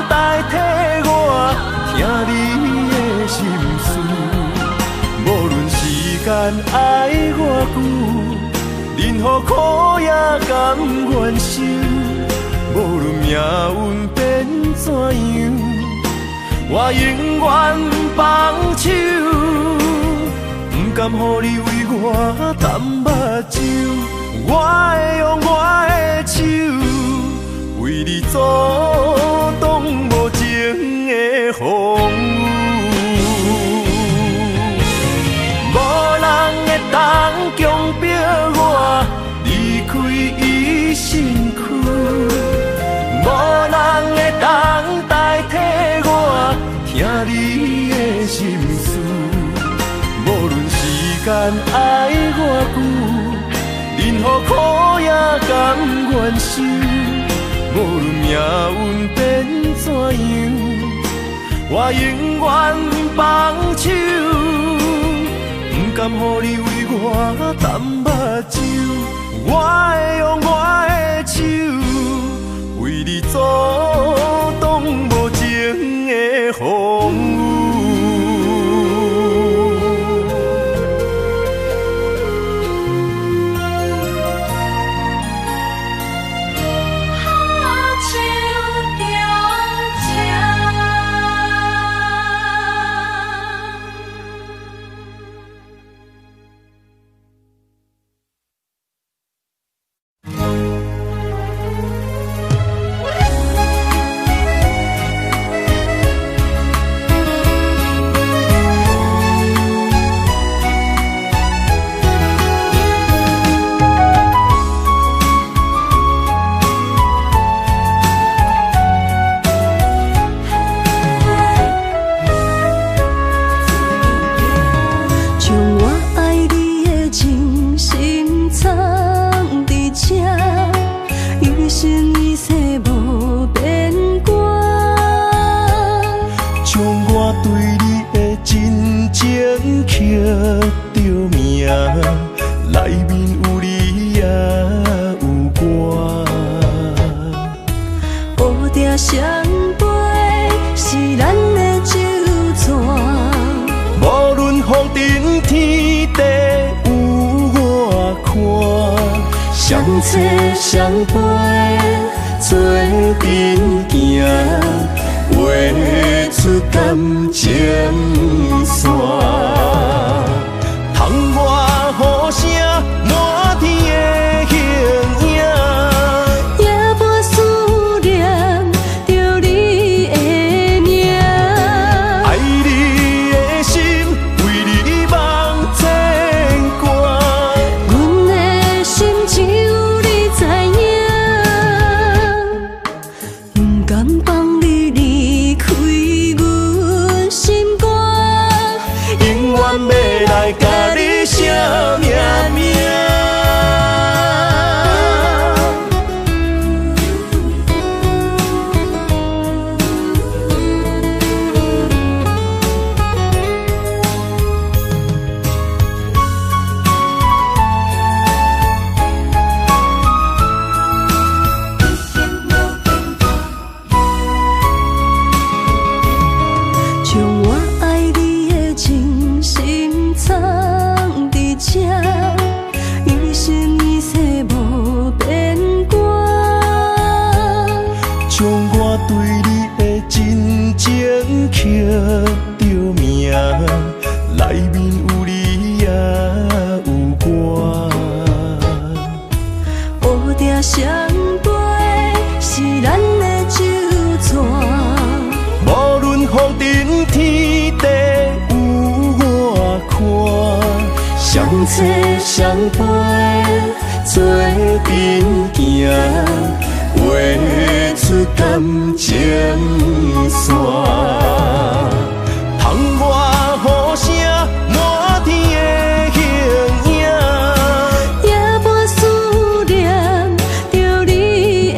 代替我听你的心事。无论时间爱我久，任何苦也甘愿受。无论命运变怎样，我永远放手，不甘予你为我淡目睭。我会用我的手，为你阻挡无情的风雨。无人会当强迫我离开伊身躯。无人会当代替我听你的心事，无论时间爱我久，任何苦也甘愿受。无论命运变怎样，我永远放手，不甘予你为我淡目睭。我会用我的手，为你阻挡无情的风雨。相陪做阵行，画出感情线。窗外雨声满天的形影，夜半思念着你的名。爱你的心为你梦牵挂，阮的心只有你知影，不甘放你离开阮心肝，永远要来甲你写命名。将我爱你的真心藏伫这，一生一世无变卦。将我对你的真情刻着名，内面有你也有我。乌蝶相陪是咱的酒泉，无论风尘天地有我看，相切相陪做阵行，画感情线。窗外雨声满天的形影，夜半思念着你的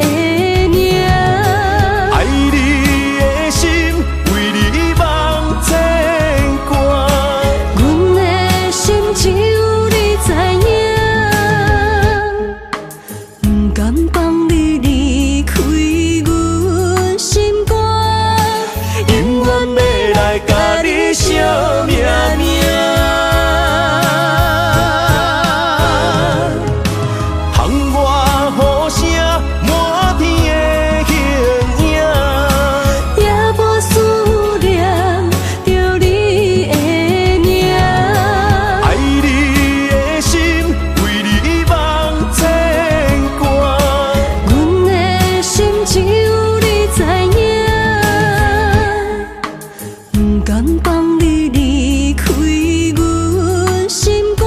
名。爱你的心为你梦牵挂，阮的心只有你知影，不甘放你离开阮心肝，永远要来甲你惜命命。窗外雨声满天的形影，夜半思念着你的名。爱你的心为你梦牵挂，阮的心只有你知影，不甘放你离开阮心肝，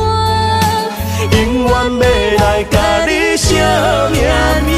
永远要来甲你惜命命。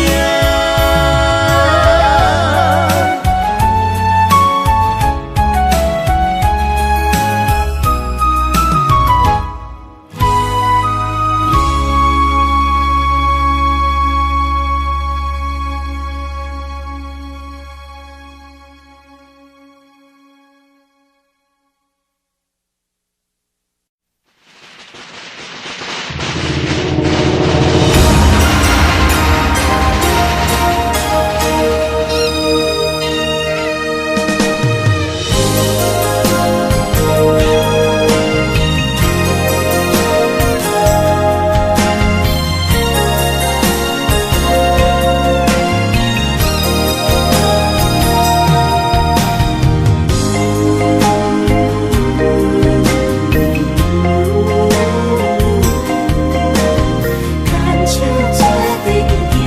牵手做阵行，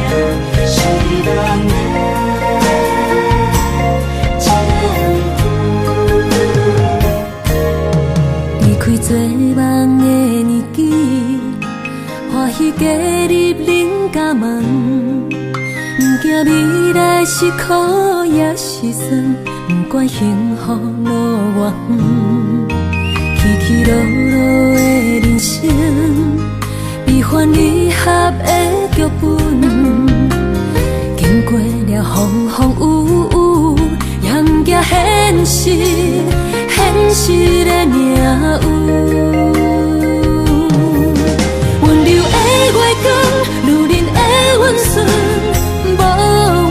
是人的前夫。离开做梦的年纪，欢喜加入恁家门，不惊未来是苦也是酸，不管幸福路偌远，起起落落的人生。悲欢离合的剧本，经过了风风雨雨，也不惊现实，现实的命运。温柔的月光，如恁的温顺，无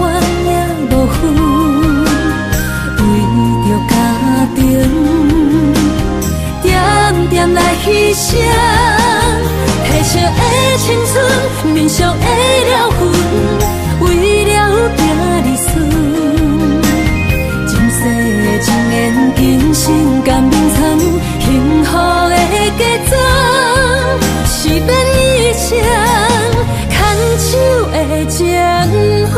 怨也无恨，为着家庭，点点来牺牲。褪色的青春，面上的了痕，为了行儿孙。前世情缘，今生甘眠藏，幸福的家庄，是变以前牵手的情分。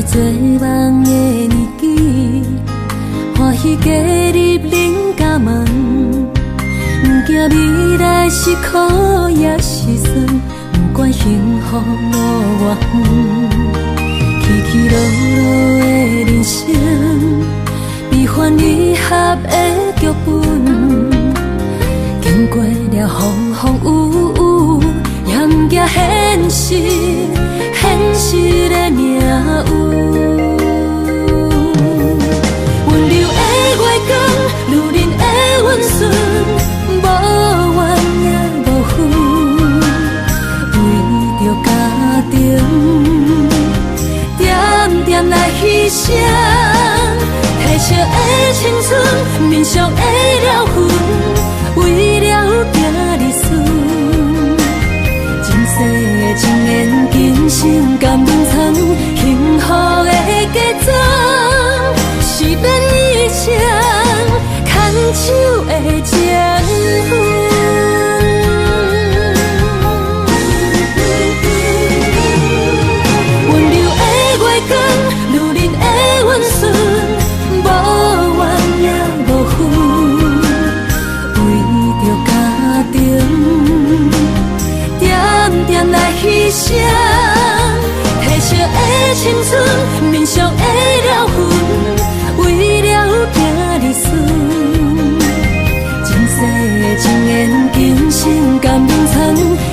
做梦的年纪，欢喜加入恁家门，不惊未来是苦也是酸，不管幸福路偌远，起起落落的人生，悲欢离合的剧本，经过了风风雨雨，也不惊现实，现实的命运。温柔的月光，如恁的温顺，无怨也无恨，为着家庭，点点来牺牲。褪色的青春，面上的了痕，为了行儿孙。前世情缘，今生甘眠藏，幸福的家庄，是变以前牵手的情分。声，褪色的青春，面上的了痕，为了行日顺。前世情缘，今生甘愿藏，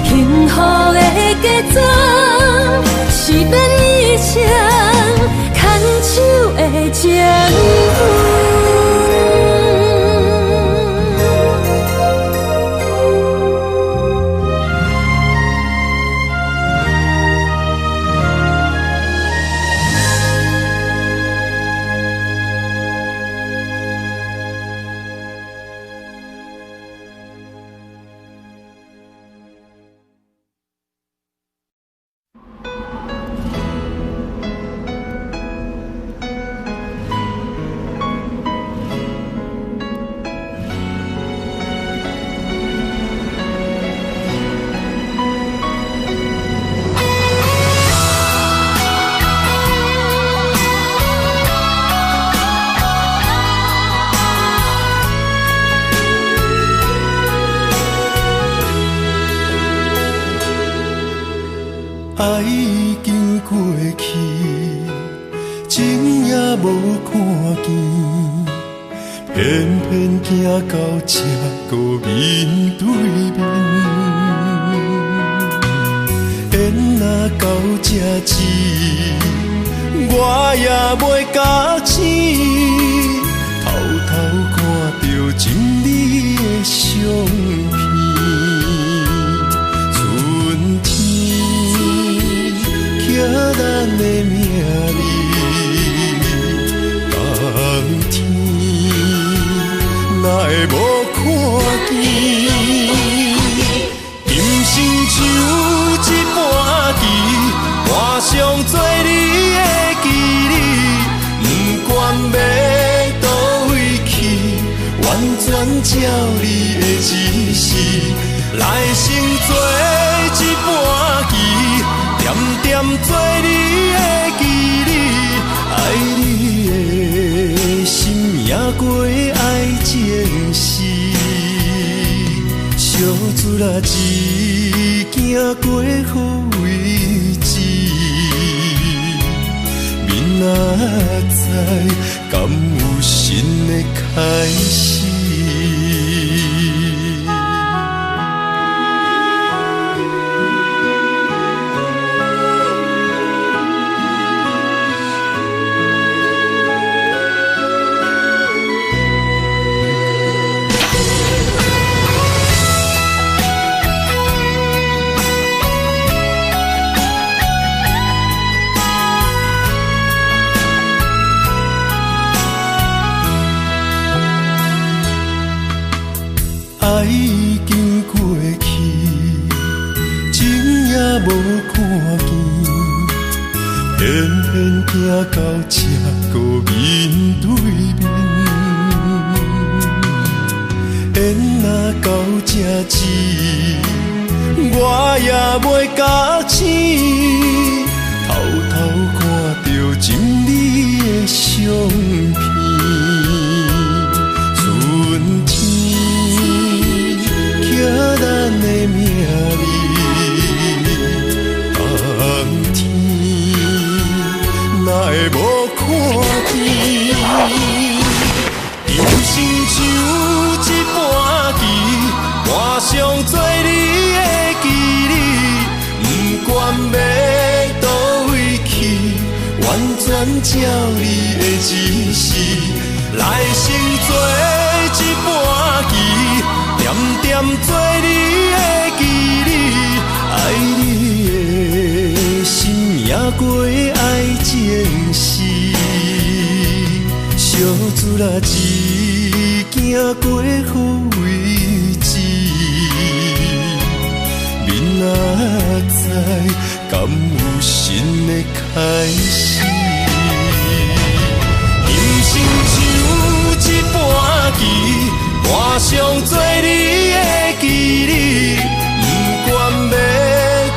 幸福的假装，是变一场牵手的情分。爱已经过去，情也无看见，偏偏行到这个面对面。缘若到这止，我也袂假醒，偷偷看到情理的相片。咱的命里，冬天哪会无看见？今生像一盘棋，换上做你的记忆，不管要倒位去，完全照你的指示，来生做一盘棋。点点做你的记忆，爱你的心也过爱情事，小船仔一行过好位置，明仔载敢有新的开始？爱已经过去，情也无看见，偏偏行到这个面对面。缘若到这止，我也袂假醒，偷偷看到情理的相片。春天。咱的命里，冬天哪会无看见？今生像一盘棋，换上做你的记忆，不管要倒位去，完全照你的指示，来生做一盘棋。点点做你的记忆，爱你的心也过爱情事，小船仔一行过好位置，明仔载敢有新的开始？人生像一盘棋。换上做你的记忆，不管要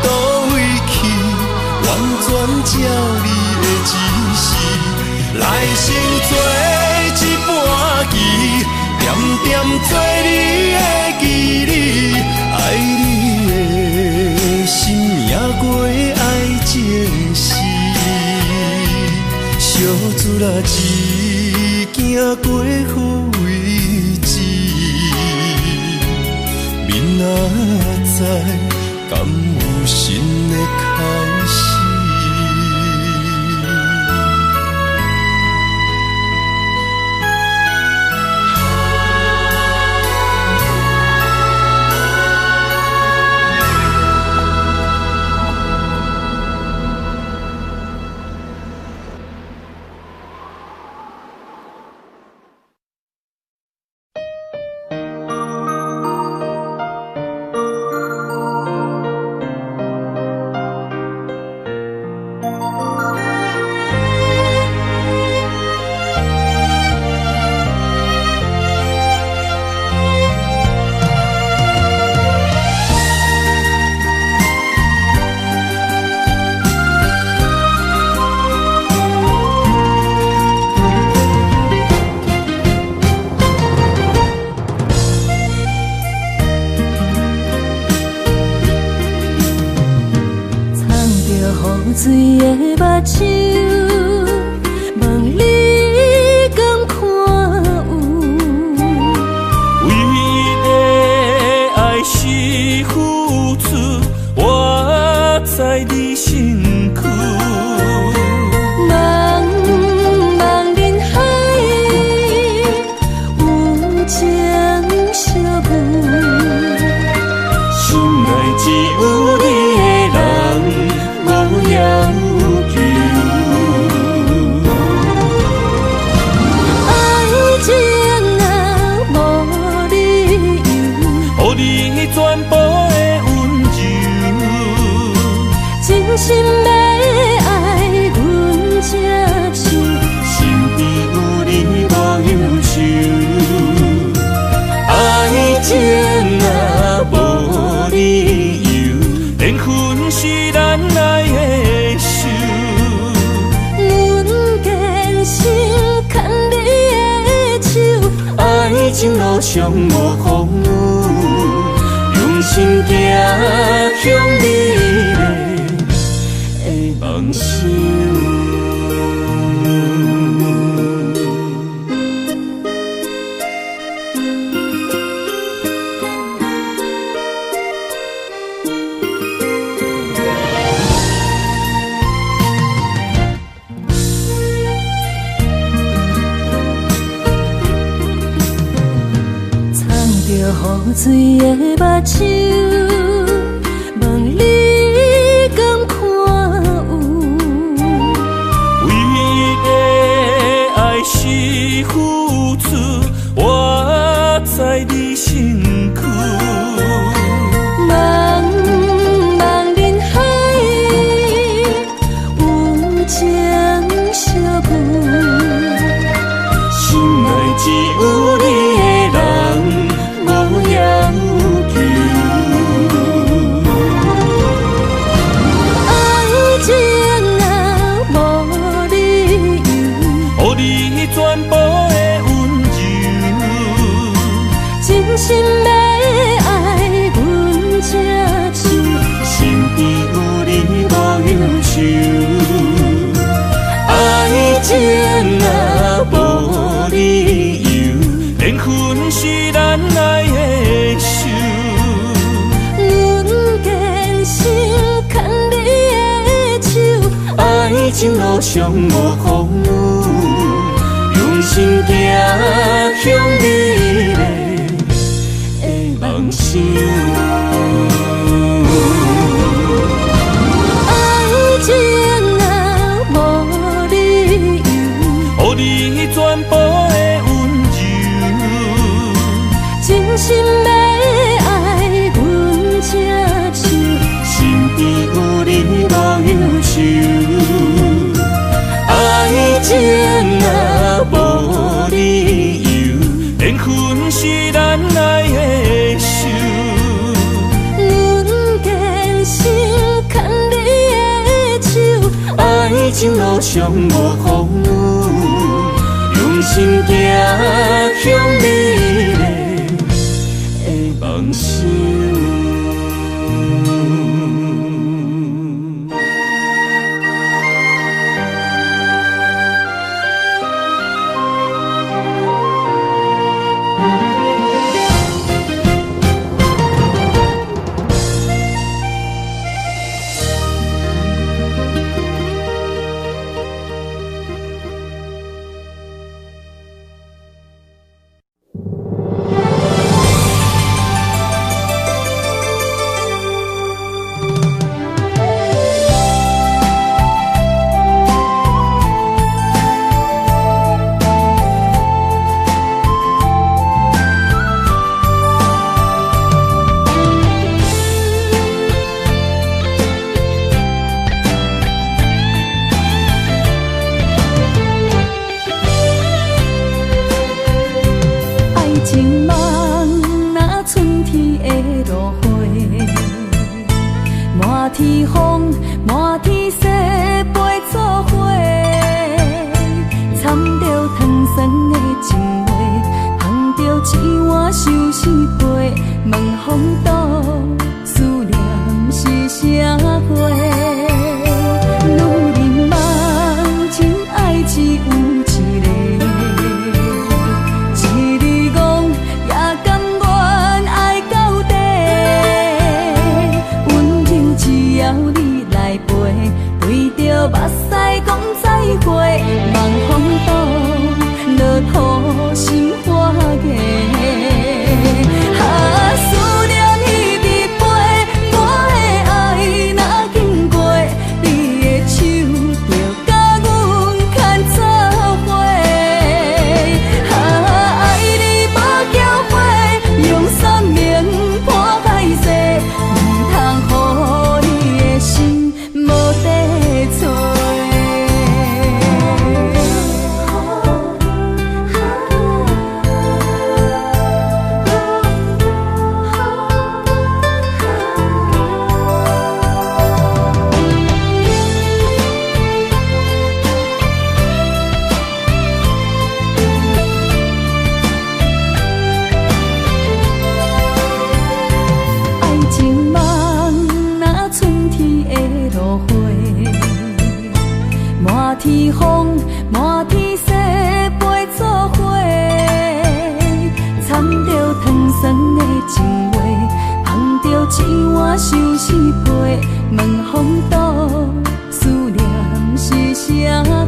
倒位去，完全照你的指示，来生做一盘棋，点点做你的记忆，爱你的心也过。啦，只行过好位置，明仔载敢有新的开始？水的目睭，问你敢看有？为了爱是付出，我在你身躯。茫茫人海，有情相伴，心内只有你的人。要求爱情啊，无理由，予你全部的温柔，真心要爱阮才想，身边有你无忧愁。爱情啊，无理由，缘分是咱来的。爱情路上无风雨，用心行向美丽的梦想。雨水的目睭，问你敢看有？为了爱是付出，我在你身躯。茫茫人海，有情相伴，心内只有你的人。无要求，爱情啊，无理由，予你全部的温柔，真心要爱阮才想，身边有你无忧愁。爱情啊，无理由，缘分是咱来的手。阮坚信牵你的手，爱情路上无风雨，用心行向美丽的梦想。爱情啊，无理由，予你全部的温柔，真心要爱阮才想，身边有你无忧愁。爱情啊，无理由，缘分是咱来的手。阮坚信牵你的手，爱情路上无风雨，用心行向美丽的梦想。天风，满天雪，陪做伙，掺着糖酸的情话，捧着一碗相思杯，问风岛思念是啥货？女人梦情爱只有一个，一字讲也甘愿爱到底，温柔只要你来陪，对着目屎讲再会，望风岛落土心花芽。思念彼日飞，我的爱若经过，你的手就甲阮牵做伙。爱你无后悔，用生命破海誓，唔通予你的心无地找。爱情梦若春天的落花，满天风，满天雪，陪做伙，掺着糖酸的情话，捧着一碗相思杯，问风岛思念是啥？